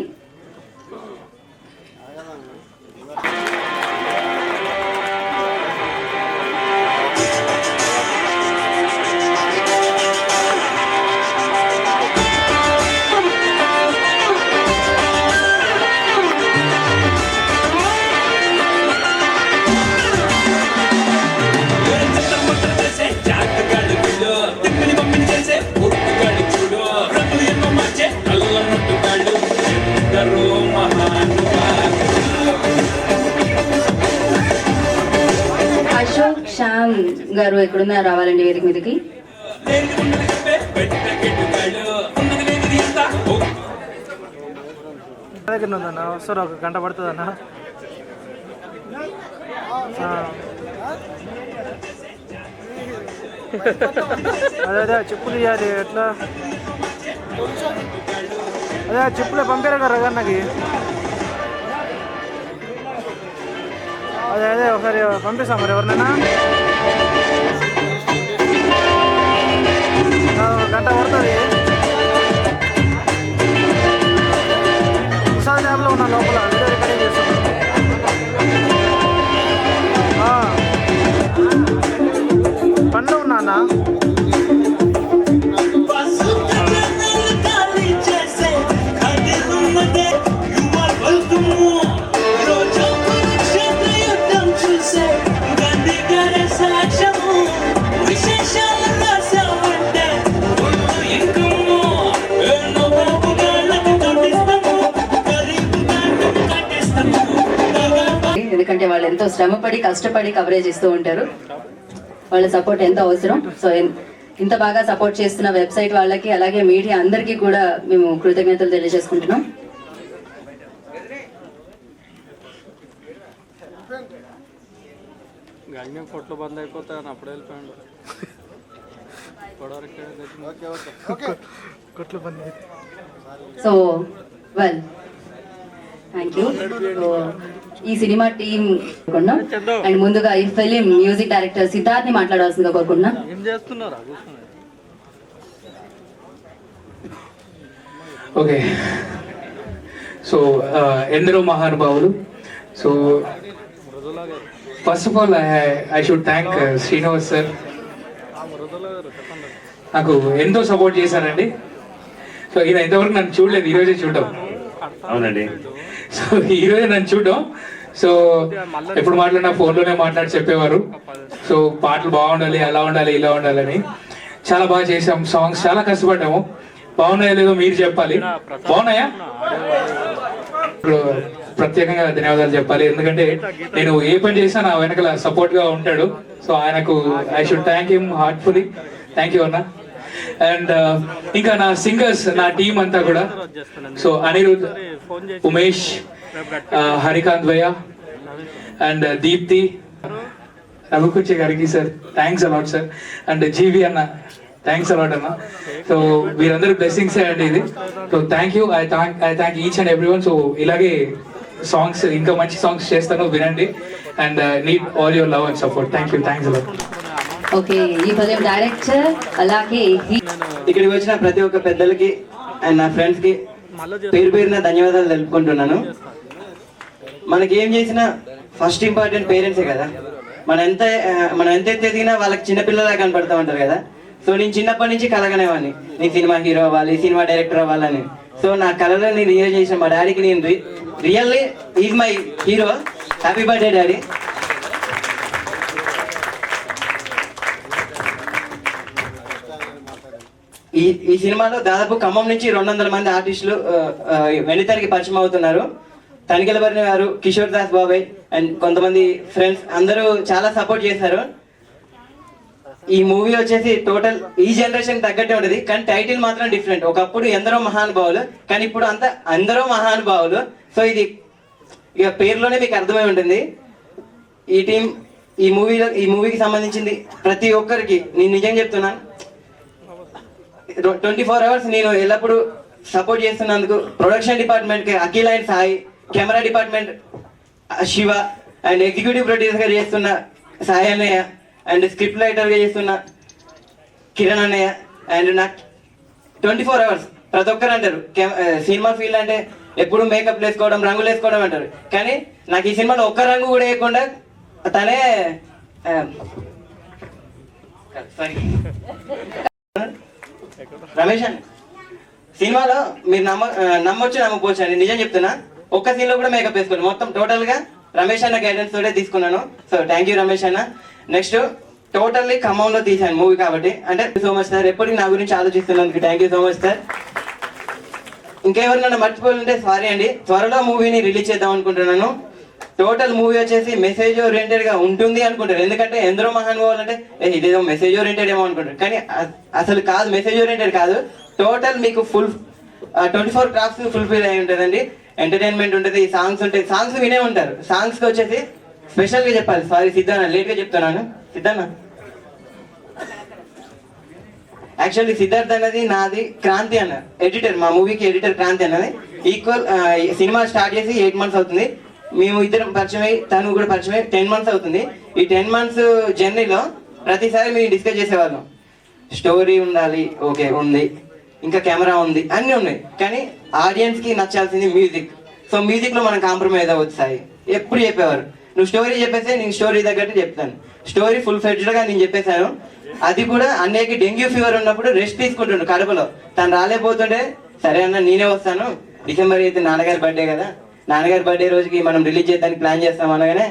అశోక్ శ్యామ్ గారు ఎక్కడున్నా రావాలండి వేదిక మీదకి. సార్ ఒక గంట పడుతుందన్నా. అదే చెప్పులు ఇవ్వాలి ఎట్లా? అదే చెప్పులే పంపారు కదా రగన్నకి. అదే అదే ఒకసారి పంపిస్తాం మరి ఎవరినైనా. గంట పడుతుంది. ప్రసాద్ ల్యాబ్లో ఉన్నా లోపల వీడియో రికార్డింగ్ చేస్తాం. పనిలో ఉన్నా అన్న. సాక్ష్యము ఎందుకంటే వాళ్ళు ఎంతో శ్రమపడి కష్టపడి కవరేజ్ ఇస్తూ ఉంటారు. వాళ్ళ సపోర్ట్ ఎంత అవసరం. సో ఇంత బాగా సపోర్ట్ చేస్తున్న వెబ్సైట్ వాళ్ళకి అలాగే మీడియా అందరికీ కూడా మేము కృతజ్ఞతలు తెలియజేసుకుంటున్నాం. కొట్లు బంద్ అయిపోతాయని అప్పుడు వెళ్ళిపోయాడు. కొట్లు బంద్ అయితే సో వెల్ థ్యాంక్ యూ. ఈ సినిమా టీమ్ కోరుకున్నాం. అండ్ ముందుగా ఈ ఫిలిం మ్యూజిక్ డైరెక్టర్ సిద్ధార్థ్ ని మాట్లాడాల్సిందిగా కోరుకుంటున్నాం. ఏం చేస్తున్నారా? ఓకే, సో ఎందరో మహానుభావులు. So first of all I should thank Srinivas sir. నాకు ఎంతో సపోర్ట్ చేశారండి. సో ఈయన ఇంతవరకు నన్ను చూడలేదు, ఈరోజే చూడడం. అవునండి. సో ఈరోజే నన్ను చూడడం. సో ఎప్పుడు మాట్లాడినా ఫోన్లోనే మాట్లాడి చెప్పేవారు. సో పాటలు బాగుండాలి, అలా ఉండాలి, ఇలా ఉండాలని. చాలా బాగా చేసాం, సాంగ్స్ చాలా కష్టపడ్డాము. బాగున్నాయో లేదో మీరు చెప్పాలి. బాగున్నాయా? ఇప్పుడు ప్రత్యేకంగా ధన్యవాదాలు చెప్పాలి, ఎందుకంటే నేను ఏ పని చేసినా నా వెనకాల సపోర్ట్ గా ఉంటాడు. సో ఆయనకు I should thank him heartfully. Thank you అన్న. అండ్ ఇంకా నా సింగర్స్, నా టీం అంతా కూడా. సో అనిరుద్, ఉమేష్, హరికాంత్ భయ్య అండ్ దీప్తి, రఘుకుచ్చి గారికి sir thanks a lot sir. And GV అన్న థ్యాంక్స్ అలాట్ అన్న. సో వీరందరూ బ్లెస్సింగ్స్ అండి ఇది. So thank you. I thank each and every one. So ఇలాగే సాంగ్స్, ఇంకా మంచి సాంగ్స్ చేస్తాను, వినండి. And need all your love and support. Thank you. Thanks a lot. Okay, ఈ ఫిలిం డైరెక్టర్ అలాగే ఇక్కడికి వచ్చిన ప్రతి ఒక్క పెద్దలకి అండ్ నా ఫ్రెండ్స్ కి పేరు పేరున ధన్యవాదాలు తెలుపుకుంటున్నాను. మనకి ఏం చేసినా ఫస్ట్ ఇంపార్టెంట్ పేరెంట్సే కదా. మనం ఎంత ఎదిగినా వాళ్ళకి చిన్నపిల్లలా కనపడతా ఉంటారు కదా. సో నేను చిన్నప్పటి నుంచి కలగనేవాడిని, నీ సినిమా హీరో అవ్వాలి, సినిమా డైరెక్టర్ అవ్వాలని. సో నా కళలో నేను రియల్ చేసిన మా డాడీకి నేను really is my hero. Happy birthday daddy. ఈ సినిమాలో దాదాపు ఖమ్మం నుంచి 200 మంది ఆర్టిస్టులు వెండితెరకి పరిచయం అవుతున్నారు. తనికెలబరిన గారు, కిషోర్ దాస్ బాబాయ్ అండ్ కొంతమంది ఫ్రెండ్స్ అందరూ చాలా సపోర్ట్ చేశారు. ఈ మూవీ వచ్చేసి టోటల్ ఈ జనరేషన్ తగ్గట్టే ఉంటుంది, కానీ టైటిల్ మాత్రం డిఫరెంట్. ఒకప్పుడు ఎందరో మహానుభావులు, కానీ ఇప్పుడు అంతా అందరో మహానుభావులు. సో ఇది ఇక పేరులోనే మీకు అర్థమై ఉంటుంది. ఈ టీం ఈ మూవీకి సంబంధించింది ప్రతి ఒక్కరికి నేను నిజంగా చెప్తున్నాను, 24 hours నేను ఎల్లప్పుడూ సపోర్ట్ చేస్తున్నందుకు ప్రొడక్షన్ డిపార్ట్మెంట్కి Akhil and Sai, camera department Shiva and executive ప్రొడ్యూసర్గా చేస్తున్న సాయి అన్నయ్య అండ్ స్క్రిప్ట్ రైటర్గా చేస్తున్న కిరణ్ అన్నయ్య అండ్ నాకు 24 hours ప్రతి ఒక్కరు అంటారు సినిమా ఫీల్డ్ అంటే ఎప్పుడు మేకప్ వేసుకోవడం, రంగులు వేసుకోవడం అంటారు. కానీ నాకు ఈ సినిమాలో ఒక్క రంగు కూడా వేయకుండా తనే రమేష్ అని సినిమాలో మీరు నమ్మొచ్చు నమ్మకపోవచ్చు అని నిజం చెప్తున్నా. ఒక్క సీన్ లో కూడా మేకప్ వేసుకోండి, మొత్తం టోటల్ గా రమేష్ అన్న గైడెన్స్ తోటే తీసుకున్నాను. సో థ్యాంక్ యూ రమేష్ అన్న. నెక్స్ట్ టోటల్లీ ఖమ్మంలో తీశాను మూవీ కాబట్టి, అంటే సో మచ్ సార్. ఎప్పటికీ నా గురించి ఆలోచిస్తున్నందుకు thank you so much sir. ఇంకెవరినైనా మర్చిపోతుంటే సారీ అండి. త్వరలో మూవీని రిలీజ్ చేద్దాం అనుకుంటున్నాను. టోటల్ మూవీ వచ్చేసి మెసేజ్ ఓరియంటెడ్ గా ఉంటుంది అనుకుంటారు, ఎందుకంటే ఎందరో మహానుభావులు అంటే ఇదేదో మెసేజ్ ఓరియంటెడ్ ఏమో అనుకుంటారు, కానీ అసలు కాదు, మెసేజ్ ఓరియంటెడ్ కాదు. టోటల్ మీకు ఫుల్ 24 క్రాఫ్ట్స్ ఫుల్ఫిల్ అయి ఉంటుందండి. ఎంటర్టైన్మెంట్ ఉంటుంది, సాంగ్స్ ఉంటాయి, సాంగ్స్ వినే ఉంటారు. సాంగ్స్ కి వచ్చేసి స్పెషల్ గా చెప్పాలి. సారీ సిద్ధన్న, లేట్ గా చెప్తున్నాను. సిద్ధన్న యాక్చువల్లీ సిద్ధార్థ్ అన్నది నాది క్రాంతి అన్న ఎడిటర్, మా మూవీకి ఎడిటర్ క్రాంతి అన్నది. ఈక్వల్ సినిమా స్టార్ట్ చేసి 8 months అవుతుంది. మేము ఇద్దరం పరిచయం అయ్యి, తను కూడా పరిచయం అయ్యి 10 months అవుతుంది. ఈ 10 months జర్నీలో ప్రతిసారి మేము డిస్కస్ చేసేవాళ్ళం. స్టోరీ ఉండాలి, ఓకే ఉంది, ఇంకా కెమెరా ఉంది, అన్నీ ఉన్నాయి, కానీ ఆడియన్స్ కి నచ్చాల్సింది మ్యూజిక్. సో మ్యూజిక్ లో మనం కాంప్రమైజ్ అవ్వచ్చు సాయి ఎప్పుడు చెప్పేవారు. నువ్వు స్టోరీ చెప్పేస్తే నేను స్టోరీ తగ్గట్టు చెప్తాను. స్టోరీ ఫుల్ ఫ్లెడ్జ్డ్ గా నేను చెప్పేశాను. అది కూడా అన్నయ్యకి డెంగ్యూ ఫీవర్ ఉన్నప్పుడు రెస్ట్ తీసుకుంటుండు కడపలో. తను రాలేకపోతుంటే సరే అన్న నేనే వస్తాను, December 8 నాన్నగారి బర్త్డే కదా, నాన్నగారి బర్త్డే రోజుకి మనం రిలీజ్ చేయడానికి ప్లాన్ చేస్తాం అనగానే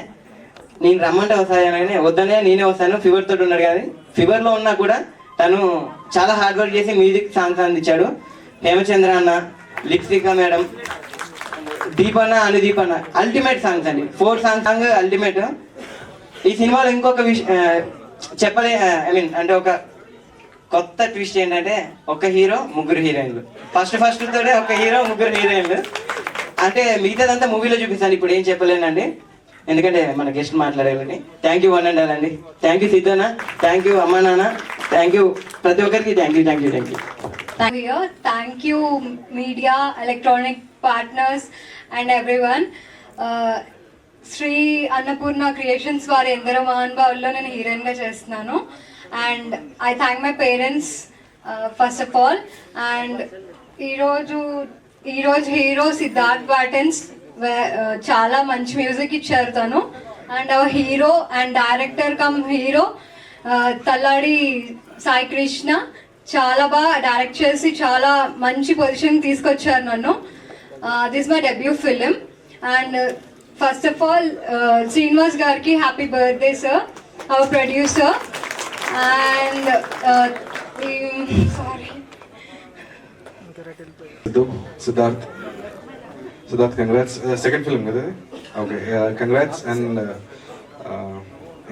నేను రమ్మంటే వస్తాయి అనగానే వద్దనే నేనే వస్తాను, ఫీవర్ తోటి ఉన్నాడు. కానీ ఫీవర్ లో ఉన్నా కూడా తను చాలా హార్డ్ వర్క్ చేసి మ్యూజిక్ సాంగ్స్ అందించాడు. హేమచంద్ర అన్న, లిప్సిక మేడం, దీపన్న అనుదీపన్న అల్టిమేట్ సాంగ్స్ అండి. 4 సాంగ్ అల్టిమేట్. ఈ సినిమాలో ఇంకొక చెప్పలే ఐ మీన్ అంటే ఒక కొత్త ట్విస్ట్ ఏంటంటే ఒక హీరో 3 హీరోయిన్లు. ఫస్ట్ తోటే ఒక హీరో 3 హీరోయిన్లు. అంటే మిగతాదంతా మూవీలో చూపిస్తాను, ఇప్పుడు ఏం చెప్పలేనండి ఎందుకంటే మన గెస్ట్ మాట్లాడాలని. Thank you one and all అండి. Thank you Siddhanna, thank you అమ్మా నాన్న, థ్యాంక్ యూ ప్రతి ఒక్కరికి thank you. Thank you, media, electronic partners, and everyone. Shri Annapurna creations వారి ఎందరో మహానుభావుల్లో నేను హీరోయిన్గా చేస్తున్నాను. And I thank my parents first of all. And ఈరోజు హీరో సిద్ధార్థ్ బాటన్స్ చాలా మంచి మ్యూజిక్ ఇచ్చారు తను. And our hero and director cum hero Talladi Sai Krishna చాలా బాగా డైరెక్ట్ చేసి చాలా మంచి పొజిషన్ తీసుకొచ్చారు నన్ను. This my debut film. And first of all Srinivas గారికి happy birthday sir, our producer. And sorry Siddharth congrats. Second film కదా, ఓకే కంగ్రాట్స్. అండ్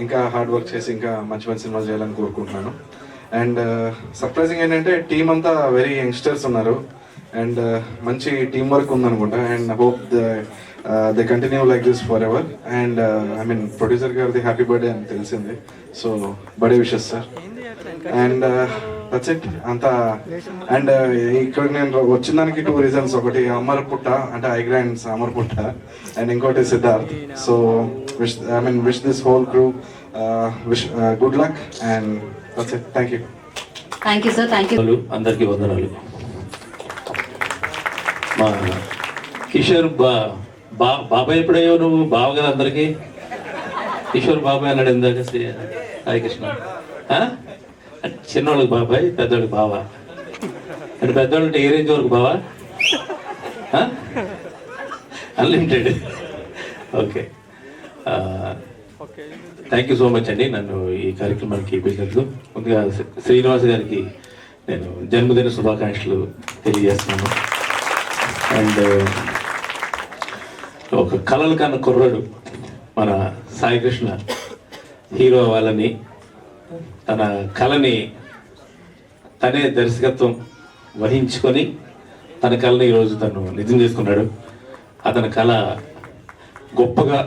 ఇంకా హార్డ్ వర్క్ చేసి ఇంకా మంచి సినిమాలు చేయాలని కోరుకుంటున్నాను. అండ్ సర్ప్రైజింగ్ ఏంటంటే టీమ్ అంతా వెరీ యంగ్స్టర్స్ ఉన్నారు అండ్ మంచి టీం వర్క్ ఉందనుకుంటా. And hope they continue like this forever. And I mean producer గారిది హ్యాపీ బర్త్డే అని తెలిసింది, so birthday wishes sir. And that's it అంతా. అండ్ ఇక్కడ నేను వచ్చిన దానికి 2 రీజన్స్. ఒకటి అమర్ పుట్ట అంటే ఐగ్రాండ్స్ అమర్ పుట్ట, అండ్ ఇంకోటి Siddharth. So wish this whole crew wish good luck and that's it. Thank you. Thank you sir. Thank you. అందరికీ వందనాలు. మా కిషోర్ బాబాయ్ ఎప్పుడయ్యో నువ్వు బావ కదా అందరికీ. కిషోర్ బాబాయ్ అన్నాడు ఇందాక సాయి కృష్ణ. చిన్నోళ్ళకి బాబాయ్, పెద్దోళ్ళకి బావా. అంటే పెద్దోళ్ళు అంటే ఏ రేంజ్ వరకు బావా? Unlimited. Okay, thank you so much అండి నన్ను ఈ కార్యక్రమానికి పిలిచినందుకు. ముందుగా శ్రీనివాస్ గారికి నేను జన్మదిన శుభాకాంక్షలు తెలియజేస్తున్నాను. అండ్ ఒక కలలు కన్న కుర్రాడు మన సాయి కృష్ణ హీరో అవ్వాలని తన కళని తనే దర్శకత్వం వహించుకొని తన కళని ఈరోజు తను నిజం చేసుకున్నాడు. అతని కళ గొప్పగా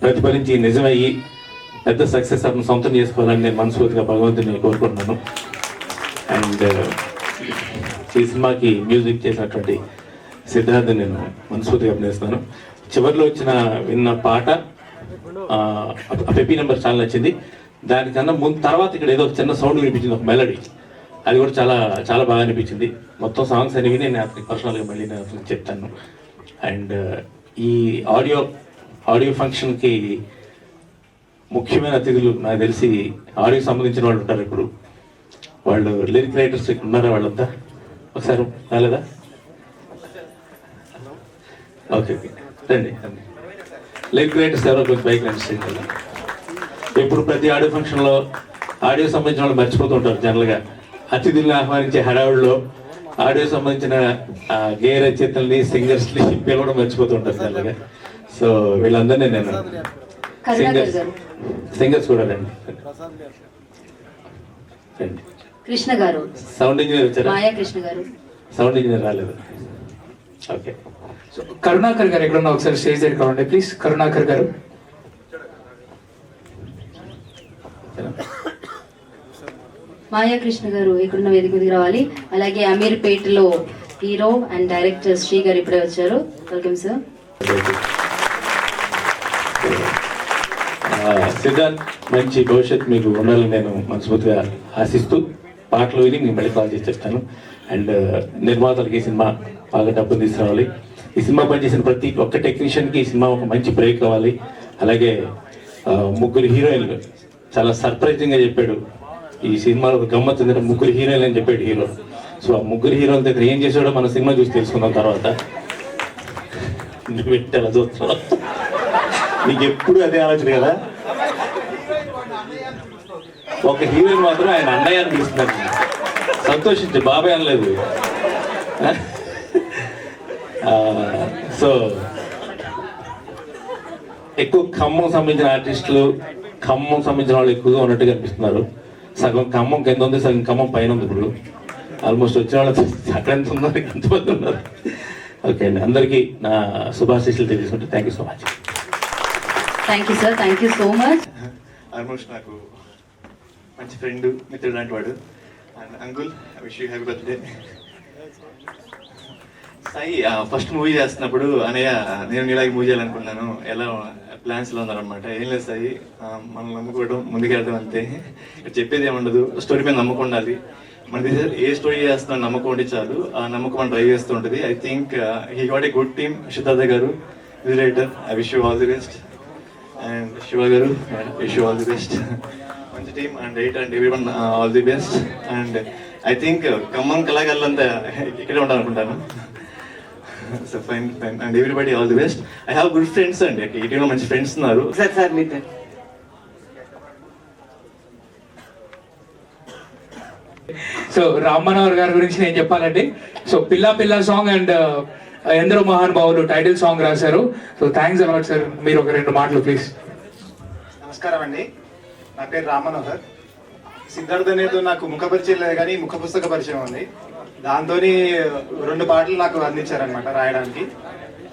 ప్రతిఫలించి నిజమయ్యి పెద్ద సక్సెస్ అతను సొంతం చేసుకోవాలని నేను మనస్ఫూర్తిగా భగవంతుని కోరుకుంటున్నాను. అండ్ ఈ సినిమాకి మ్యూజిక్ చేసినటువంటి సిద్ధార్థ్ నేను మనస్ఫూర్తిగా అభినందిస్తున్నాను. చివరిలో విన్న పాట పెపీ నెంబర్ చాలా నచ్చింది. దానికన్నా తర్వాత ఇక్కడ ఏదో ఒక చిన్న సౌండ్ వినిపించింది, ఒక మెలడీ. అది కూడా చాలా చాలా బాగా అనిపించింది. మొత్తం సాంగ్స్ అనేవి నేను అతనికి పర్సనల్గా మళ్ళీ నేను అతనికి చెప్తాను. అండ్ ఈ ఆడియో ఫంక్షన్కి ముఖ్యమైన అతిథులు నాకు తెలిసి ఆడియోకి సంబంధించిన వాళ్ళు ఉంటారు. ఇప్పుడు వాళ్ళు లిరిక్ రైటర్స్ ఇక్కడ ఉన్నారా? వాళ్ళంతా ఒకసారి రాలేదా? ఓకే ఓకే రండి. లిరిక్ రైటర్స్ ఎవరో కొంచెం బైక్ రండి. ఇప్పుడు ప్రతి ఆడియో ఫంక్షన్లో ఆడియో సంబంధించిన వాళ్ళు మర్చిపోతూ ఉంటారు జనరల్గా. అతిథుల్ని ఆహ్వానించే హడావుల్లో ఆడియో సంబంధించిన గేయ రచయితల్ని సింగర్స్ని పిలవడం మర్చిపోతూ ఉంటారు జనరల్గా. సో వీళ్ళందరినీ నేను సింగర్స్ కూడా రండి. కృష్ణ గారు, సౌండ్ ఇంజనీర్ వచ్చారా? మాయా కృష్ణ గారు. సౌండ్ ఇంజనీర్ రాలేదు. ఓకే, సో కరుణాకర్ గారు ఎక్కడున్నా ఒకసారి స్టేజ్ దగ్గర కావండి ప్లీజ్. కరుణాకర్ గారు. మాయా కృష్ణ గారు ఇక్కడున్న వేదిక మీదకి రావాలి. అలాగే అమీర్పేటలో హీరో అండ్ డైరెక్టర్ శ్రీ గారు ఇప్పుడే వచ్చారు. Welcome sir. సిద్ధార్థ్ మంచి భవిష్యత్తు మీకు ఉండాలని నేను మనస్ఫూర్తిగా ఆశిస్తూ పాటలు విని నేను మళ్ళీ కాల్ చేసి చెప్తాను. అండ్ నిర్మాతలకి ఈ సినిమా బాగా డబ్బులు తీసుకురావాలి. ఈ సినిమా పనిచేసిన ప్రతి ఒక్క టెక్నీషియన్కి ఈ సినిమా ఒక మంచి బ్రేక్ కావాలి. అలాగే 3 హీరోయిన్లు చాలా సర్ప్రైజింగ్గా చెప్పాడు. ఈ సినిమాలో ఒక గమ్మత్ 3 హీరోయిన్లు అని చెప్పాడు హీరో. సో ఆ 3 హీరోల దగ్గర ఏం చేసాడో మన సినిమా చూసి తెలుసుకున్నాం. తర్వాత నువ్వు పెట్టి అలా చూస్తున్నావు, నీకు ఎప్పుడు అదే ఆలోచన కదా. ఒక హీరోయిన్ మాత్రం ఆయన అన్నయ్య అని పిలుస్తున్నారు. సంతోషించి బాబాయ్ అనలేదు. సో ఎక్కువ ఖమ్మం సంబంధించిన ఆర్టిస్టులు, ఖమ్మం సంబంధించిన వాళ్ళు ఎక్కువగా ఉన్నట్టుగా అనిపిస్తున్నారు. సగం ఖమ్మం కింద ఉంది, సగం ఖమ్మం పైన ఉంది. ఇప్పుడు ఆల్మోస్ట్ వచ్చిన వాళ్ళు అక్కడ ఎంత ఉన్నారు, ఎంతమంది ఉన్నారు. ఓకే అండి, అందరికీ నా శుభాశీస్సులు తెలియజేసుకుంటే thank you so much. Thank you sir, thank you so much. Almost నాకు మంచి ఫ్రెండ్, మిత్రుడు లాంటి వాడు. And uncle, I wish you happy birthday. Sai first movie చేస్తున్నప్పుడు అనయ్య నేను ఇలాగే మూవీ చేయాలనుకున్నాను, ఎలా ప్లాన్స్లో ఉన్నారనమాట. ఏం లేదు సాయి, మనం నమ్ముకోవడం, ముందుకెళ్ళడం అంతే. ఇక్కడ చెప్పేది ఏముండదు, స్టోరీ మీద నమ్మకం ఉండాలి. మన ఏ స్టోరీ చేస్తున్నా నమ్మకం ఉంటే చాలు, ఆ నమ్మకం మనం ట్రై చేస్తూ ఉంటుంది. I think he got a good team. Siddhartha గారు writer, I wish you all the best. And Shiva గారు, wish you all the best. మంచి team and writer and every one all the best. And I think Khammam కళాకారులంతా ఇక్కడే ఉండాలనుకుంటాను. So fine fine and everybody all the best. I have good friends అండి, ఈ టీంలో మంచి friends ఉన్నారు. సార్ మీతో సో రామ్ మనోహర్ గారి గురించి నేను చెప్పాలంటే, సో పిల్లా పిల్లా సాంగ్ అండ్ ఎందరో మహానుభావులు టైటిల్ సాంగ్ రాశారు. So thanks a lot sir. మీరు ఒక 2 మాటలు ప్లీజ్. నమస్కారం అండి, నా పేరు రామ్ మనోహర్. సిద్ధార్థ్ అనేది నాకు ముఖ పరిచయం లేదు కానీ ముఖ పుస్తక పరిచయం ఉంది. దాంతో 2 పాటలు నాకు అందించారనమాట రాయడానికి.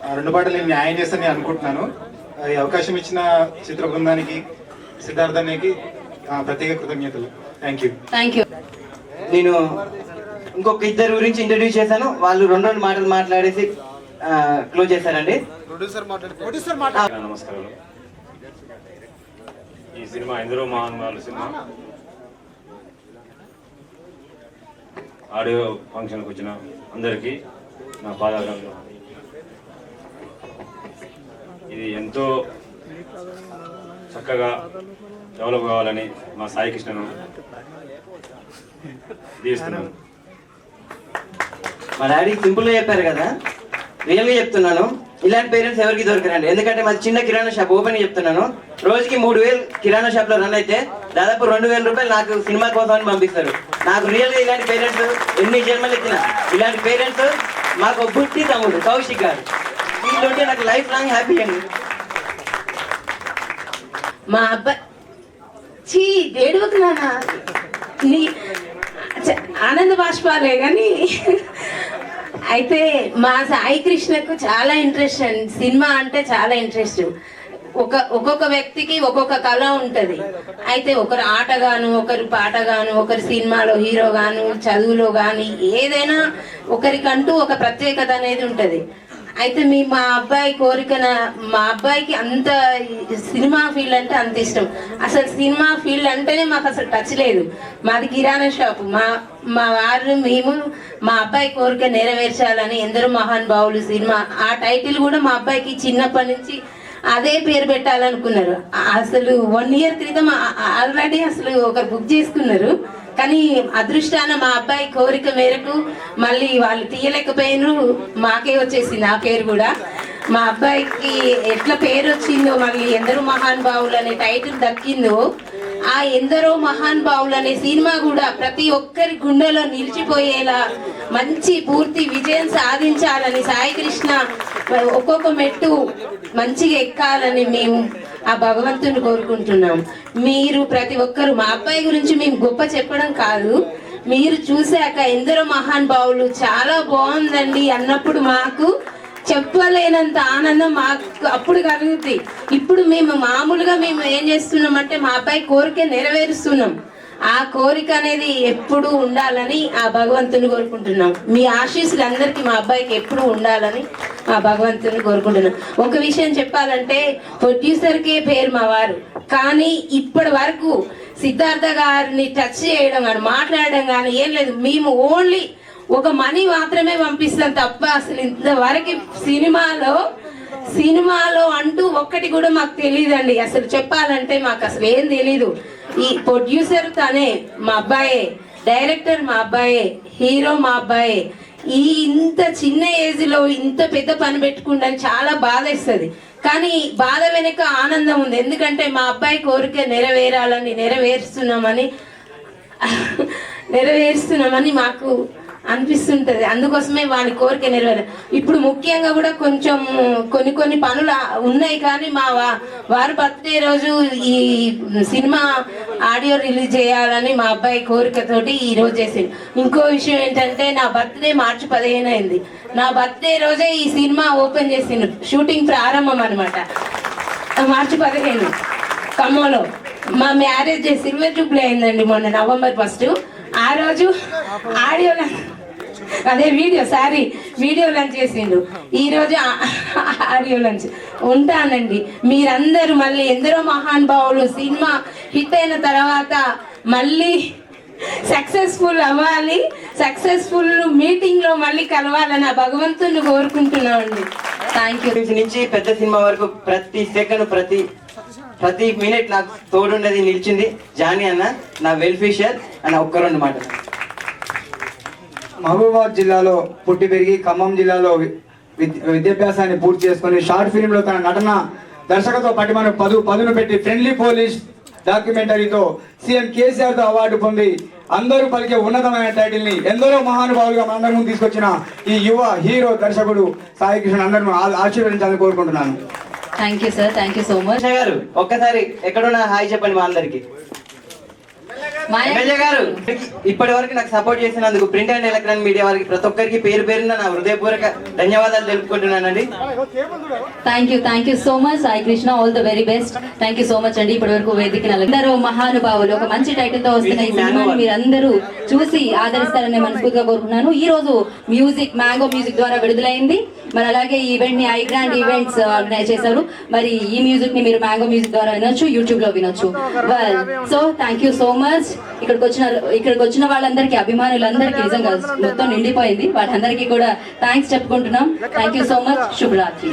ఆ 2 పాటలు నేను న్యాయం చేస్తానని అనుకుంటున్నాను. ఈ అవకాశం ఇచ్చిన చిత్ర బృందానికి, సిద్ధార్థ్ అన్నకి ప్రత్యేక కృతజ్ఞతలు. Thank you. Thank you. నేను ఇంకొక 2 గురించి ఇంట్రడ్యూస్ చేశాను, వాళ్ళు 2 మాటలు మాట్లాడేసి క్లోజ్ చేశారండి. నమస్కారం. ఈ సినిమా ఎందరో మహానుభావుల సినిమా ఆడియో ఫంక్షన్కి వచ్చిన అందరికీ నా పాదాలు. ఇది ఎంతో చక్కగా డెవలప్ కావాలని మా సాయి కృష్ణను దీవిస్తున్నాను. మా డాడీ సింపుల్గా చెప్పారు కదా, రియల్గా చెప్తున్నాను, ఇలాంటి పేరెంట్స్ ఎవరికి దొరకరండి. ఎందుకంటే మాది చిన్న కిరాణా షాప్, ఓపెన్ చెప్తున్నాను. రోజుకి 3000 కిరాణా షాప్లో రన్ అయితే దాదాపు 2000 రూపాయలు నాకు సినిమా కోసం అని పంపిస్తారు. నాకు రియల్గా ఇలాంటి పేరెంట్స్ ఎన్ని జన్మలు ఎత్తిన ఇలాంటి పేరెంట్స్ మాకు బుద్ధి తమ్ముడు కౌశిక్ గారు, వీళ్ళుంటే నాకు లైఫ్ లాంగ్ హ్యాపీ అండి. మా అబ్బాయి చీ ఏడువకు నాన్న, నీ ఆనంద బాష్పాలే కానీ అయితే మా సాయి కృష్ణకు చాలా ఇంట్రెస్ట్ అండి. సినిమా అంటే చాలా ఇంట్రెస్ట్. ఒక్కొక్క వ్యక్తికి ఒక్కొక్క కళ ఉంటుంది. అయితే ఒకరు ఆటగాను, ఒకరు పాటగాను, ఒకరు సినిమాలో హీరో గాను, చదువులో కానీ ఏదైనా ఒకరికంటూ ఒక ప్రత్యేకత అనేది ఉంటుంది. అయితే మా అబ్బాయి కోరికన, మా అబ్బాయికి అంత సినిమా ఫీల్డ్ అంటే అంత ఇష్టం. అసలు సినిమా ఫీల్డ్ అంటేనే మాకు అసలు టచ్ లేదు. మాది కిరాణా షాపు. మా వారు మేము మా అబ్బాయి కోరిక నెరవేర్చాలని ఎందరో మహానుభావులు సినిమా, ఆ టైటిల్ కూడా మా అబ్బాయికి చిన్నప్పటి నుంచి అదే పేరు పెట్టాలనుకున్నారు. అసలు 1 year క్రితం ఆల్రెడీ అసలు ఒకరు బుక్ చేసుకున్నారు. కానీ అదృష్టాన మా అబ్బాయి కోరిక మేరకు మళ్ళీ వాళ్ళు తీయలేకపోయినారు, మాకే వచ్చేసింది ఆ పేరు కూడా. మా అబ్బాయికి ఎట్లా పేరు వచ్చిందో, మళ్ళీ ఎందరో మహానుభావులు అనే టైటిల్ దక్కిందో, ఆ ఎందరో మహానుభావులు అనే సినిమా కూడా ప్రతి ఒక్కరి గుండెలో నిలిచిపోయేలా మంచి పూర్తి విజయం సాధించాలని, సాయి కృష్ణ ఒక్కొక్క మెట్టు మంచిగా ఎక్కాలని మేము ఆ భగవంతుని కోరుకుంటున్నాం. మీరు ప్రతి ఒక్కరు, మా అబ్బాయి గురించి మేము గొప్ప చెప్పడం కాదు, మీరు చూశాక ఎందరో మహానుభావులు చాలా బాగుందండి అన్నప్పుడు మాకు చెప్పలేనంత ఆనందం మాకు అప్పుడు కలుగుతుంది. ఇప్పుడు మేము మామూలుగా మేము ఏం చేస్తున్నామంటే మా అబ్బాయి కోరిక నెరవేరుస్తున్నాం. ఆ కోరిక అనేది ఎప్పుడు ఉండాలని ఆ భగవంతుని కోరుకుంటున్నాం. మీ ఆశీస్సులు అందరికీ మా అబ్బాయికి ఎప్పుడు ఉండాలని ఆ భగవంతుని కోరుకుంటున్నాం. ఒక విషయం చెప్పాలంటే, ప్రొడ్యూసర్కే పేరు మా వారు, కానీ ఇప్పటి వరకు సిద్ధార్థ గారిని టచ్ చేయడం కానీ మాట్లాడడం కానీ ఏం లేదు. మేము ఓన్లీ ఒక మనీ మాత్రమే పంపిస్తాం తప్ప అసలు ఇంతవరకు సినిమాలో అంటూ ఒక్కటి కూడా మాకు తెలియదండి. అసలు చెప్పాలంటే మాకు అసలు ఏం తెలీదు. ఈ ప్రొడ్యూసర్ తనే, మా అబ్బాయే, డైరెక్టర్ మా అబ్బాయే, హీరో మా అబ్బాయే. ఇంత చిన్న ఏజ్ లో ఇంత పెద్ద పని పెట్టుకుంటాను చాలా బాధ వేస్తుంది. కానీ బాధ వెనక ఆనందం ఉంది. ఎందుకంటే మా అబ్బాయి కోరిక నెరవేరాలని నెరవేరుస్తున్నామని మాకు అనిపిస్తుంటది. అందుకోసమే వాని కోరిక నెరవేరు. ఇప్పుడు ముఖ్యంగా కూడా కొంచెం కొన్ని పనులు ఉన్నాయి, కానీ మా వారి బర్త్డే రోజు ఈ సినిమా ఆడియో రిలీజ్ చేయాలని మా అబ్బాయి కోరికతోటి ఈ రోజు చేసింది. ఇంకో విషయం ఏంటంటే నా బర్త్డే మార్చి 15 అయింది. నా బర్త్డే రోజే ఈ సినిమా ఓపెన్ చేసిండు, షూటింగ్ ప్రారంభం అనమాట. మార్చి 15 ఖమ్మంలో. మా మ్యారేజ్ సిల్వర్ జూబ్లీ అయిందండి మొన్న November 1. ఆ రోజు ఆడియో వీడియో లంచ్ చేసిండు. ఈరోజు ఆడియో లంచ్. ఉంటానండి. మీరందరూ మళ్ళీ ఎందరో మహానుభావులు సినిమా హిట్ అయిన తర్వాత మళ్ళీ సక్సెస్ఫుల్ అవ్వాలి, సక్సెస్ఫుల్ మీటింగ్ లో మళ్ళీ కలవాలని ఆ భగవంతుని కోరుకుంటున్నామండి. Thank you. నుంచి పెద్ద సినిమా వరకు ప్రతి సెకండ్ ప్రతి మినిట్ నాకు తోడున్నది నిలిచింది జానీ అన్న, నా వెల్ఫిషర్ అన్న. ఒక్క 2 మాటలు. మహబూబాబాద్ జిల్లాలో పుట్టి పెరిగి ఖమ్మం జిల్లాలో విద్యాభ్యాసాన్ని పూర్తి చేసుకుని షార్ట్ ఫిల్మ్లో తన నటన దర్శకత్వ పటిమను పదును పెట్టి ఫ్రెండ్లీ పోలీస్ డాక్యుమెంటరీతో సీఎం కేసీఆర్తో అవార్డు పొంది అందరూ పలికే ఉన్నతమైన టైటిల్ని ఎందరో మహానుభావులుగా మనందరి ముందు తీసుకొచ్చిన ఈ యువ హీరో దర్శకుడు సాయి కృష్ణ అందరూ ఆశీర్వదించాలని కోరుకుంటున్నాను. Thank you sir, thank you so much. గారు ఒక్కసారి ఎక్కడున్నా హాయ్ చెప్పండి మా అందరికి. ఎమ్మెల్యే గారు ఇప్పటి వరకు నాకు సపోర్ట్ చేసినందుకు ప్రింట్ అండ్ ఎలక్ట్రానిక్ మీడియా వారికి ప్రతి ఒక్కరికి పేరు పేరున నా హృదయపూర్వక ధన్యవాదాలు తెలుపుకుంటున్నానండి. Thank you so much Sai Krishna, all the very best. Thank you so much అండి. ఇప్పటి వరకు వేదిక అందరూ మహానుభావులు ఒక మంచి టైటిల్ తో వస్తున్న ఈ సినిమాని మీరందరూ చూసి ఆదరిస్తారని మనస్ఫూర్తిగా కోరుకుంటున్నాను. ఈ రోజు మ్యాంగో మ్యూజిక్ ద్వారా విడుదలైంది. మరి అలాగే ఈ ఈవెంట్ ని ఐ గ్రాండ్ ఈవెంట్స్ ఆర్గనైజ్ చేశారు. మరి ఈ మ్యూజిక్ ని మీరు మ్యాంగో మ్యూజిక్ ద్వారా వినొచ్చు, యూట్యూబ్ లో వినొచ్చు. Well, so thank you so much. ఇక్కడికి వచ్చిన వాళ్ళందరికీ, అభిమానులందరికీ నిజంగా మొత్తం నిండిపోయింది. వాళ్ళందరికీ కూడా థ్యాంక్స్ చెప్పుకుంటున్నాం. Thank you so much. శుభరాత్రి.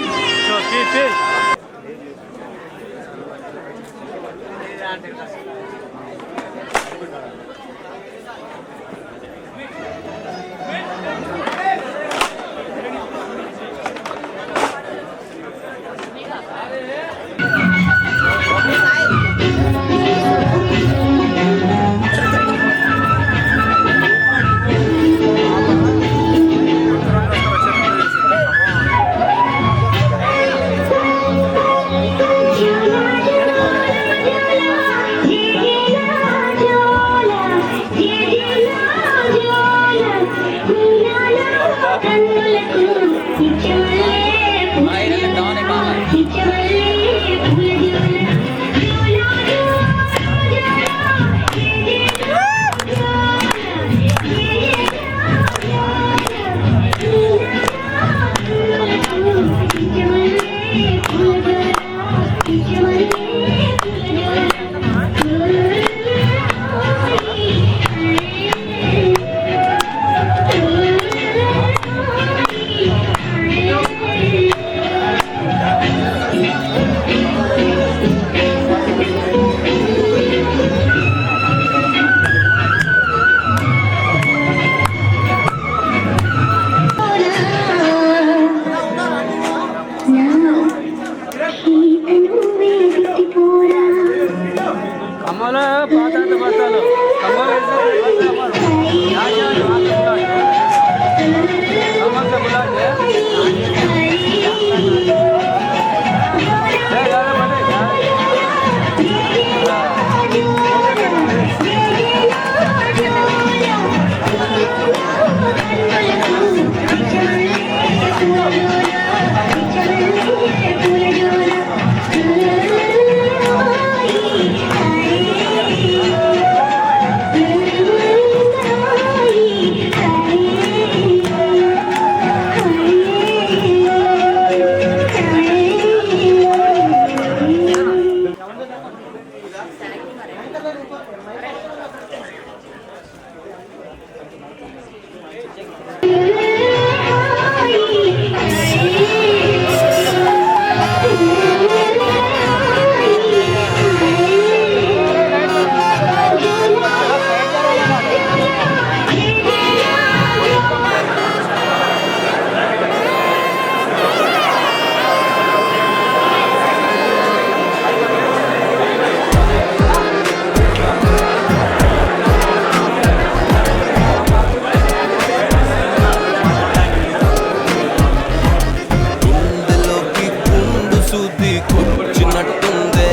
శుద్ధి కూర్చున్నట్టుందే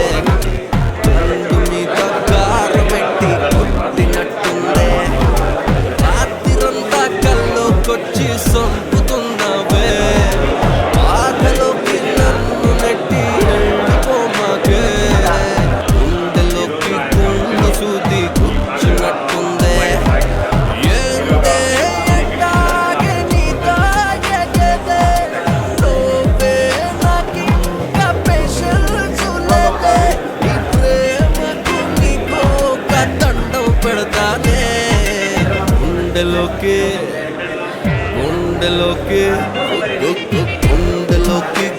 తుండు మీద కారం పెట్టి కొట్టినట్టుందే రాత్రిరంతా కల్లోకొచ్చి సొంపుతున్నవే ఆటలోకి నన్ను నెట్టి వెళ్ళిపోమాకే గుండెలోకి తుండు శుద్ధి కూర్చున్నట్టుందే ఏందే ఎట్టాగే నీ తాగేదే నువ్వే నాకింకా పేషెన్స్ లేదే ఈ ప్రేమకు నీకు ఒక దండం పెడతానే గుండెలోకి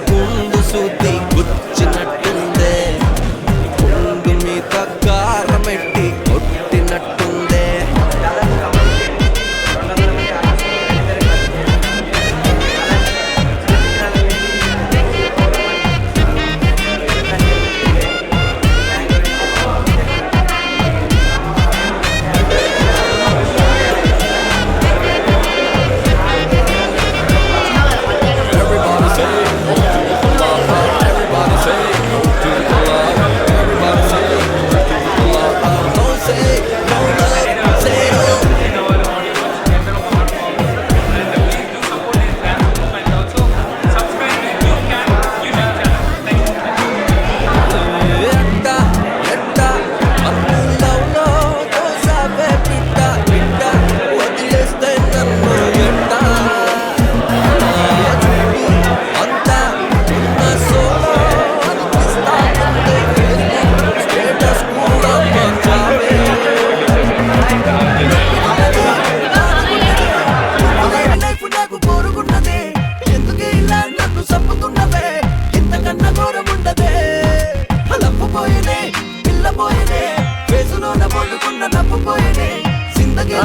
గుండు సూది గుచ్చినట్టుందే గుండు మీద కారమెట్టి కొట్టినట్టుందే నాకు కోరుకున్నదే ఎందుకే ఇలా నన్ను చంపుతున్నవే ఇంతకన్నా ఘోరముండదే లప్పుపోయేనే పిల్లపోయేనే ఫేసులోన పొడుకున్న నప్పుపోయేనే జిందగీ